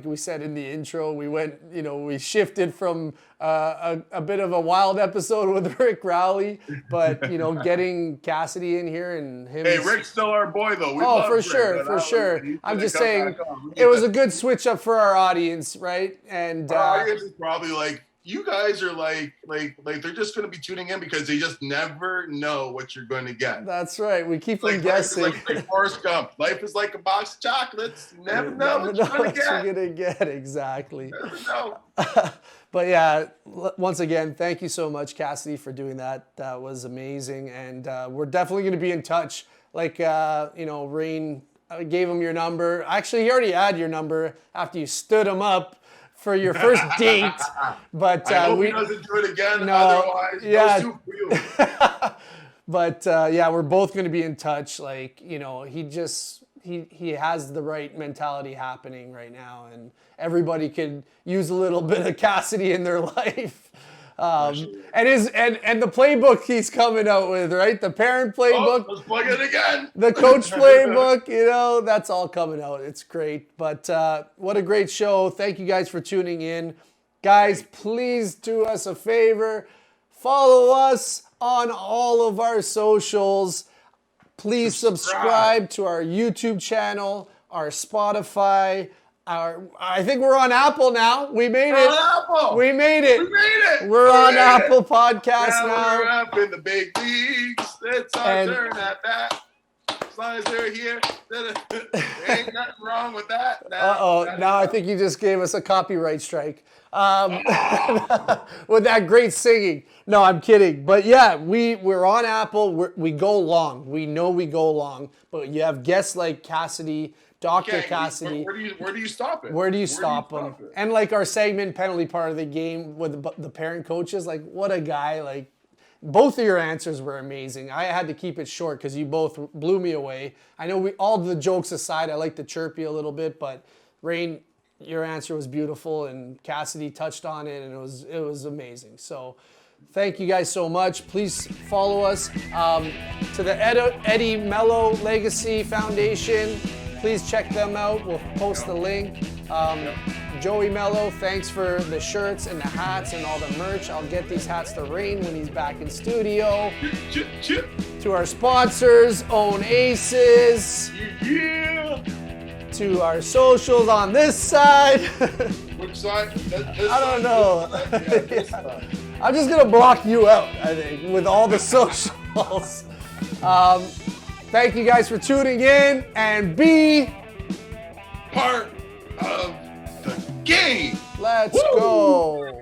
we said in the intro, we went, we shifted from a bit of a wild episode with Rick Rowley, but getting Cassidy in here and him. Hey, Rick's still our boy though. For sure. I'm just saying it was a good switch up for our audience, right? And our audience is probably like, you guys are like they're just going to be tuning in because they just never know what you're going to get. That's right. We keep them guessing. Like Forrest Gump. Life is like a box of chocolates. You never know what you're going to get. Exactly. Never know. But yeah, once again, thank you so much, Cassidy, for doing that. That was amazing. And we're definitely going to be in touch. Like, Rain gave him your number. Actually, he already had your number after you stood him up for your first date, but I hope he doesn't do it again. No, otherwise, yeah. No soup for you. But we're both going to be in touch. Like, he has the right mentality happening right now, and everybody could use a little bit of Cassidy in their life. And the playbook he's coming out with, right? The parent playbook. Let's plug it again. The coach playbook, that's all coming out. It's great. But what a great show. Thank you guys for tuning in. Guys, please do us a favor. Follow us on all of our socials. Please subscribe to our YouTube channel, our Spotify. I think we're on Apple now. We made it. We made it. We're on Apple Podcasts now. We're up in the big leagues. It's our turn at bat. As long as they're here, there ain't nothing wrong with that. Now I think you just gave us a copyright strike with that great singing. No, I'm kidding. But yeah, we're on Apple. We go long. We know we go long. But you have guests like Cassidy, Dr. Cassidy. Where do you stop it? Where do you stop them? And like our segment, penalty part of the game with the parent coaches, like what a guy. Like both of your answers were amazing. I had to keep it short because you both blew me away. I know all the jokes aside, I like to chirp you a little bit, but Rain, your answer was beautiful, and Cassidy touched on it, and it was amazing. So thank you guys so much. Please follow us to the Eddie Melo Legacy Foundation. Please check them out. We'll post the link. Joey Melo, thanks for the shirts and the hats and all the merch. I'll get these hats to Rain when he's back in studio. To our sponsors, Own Aces. To our socials on this side. Which side? I don't know. I'm just going to block you out, I think, with all the socials. Thank you guys for tuning in, and be part of the game. Let's go.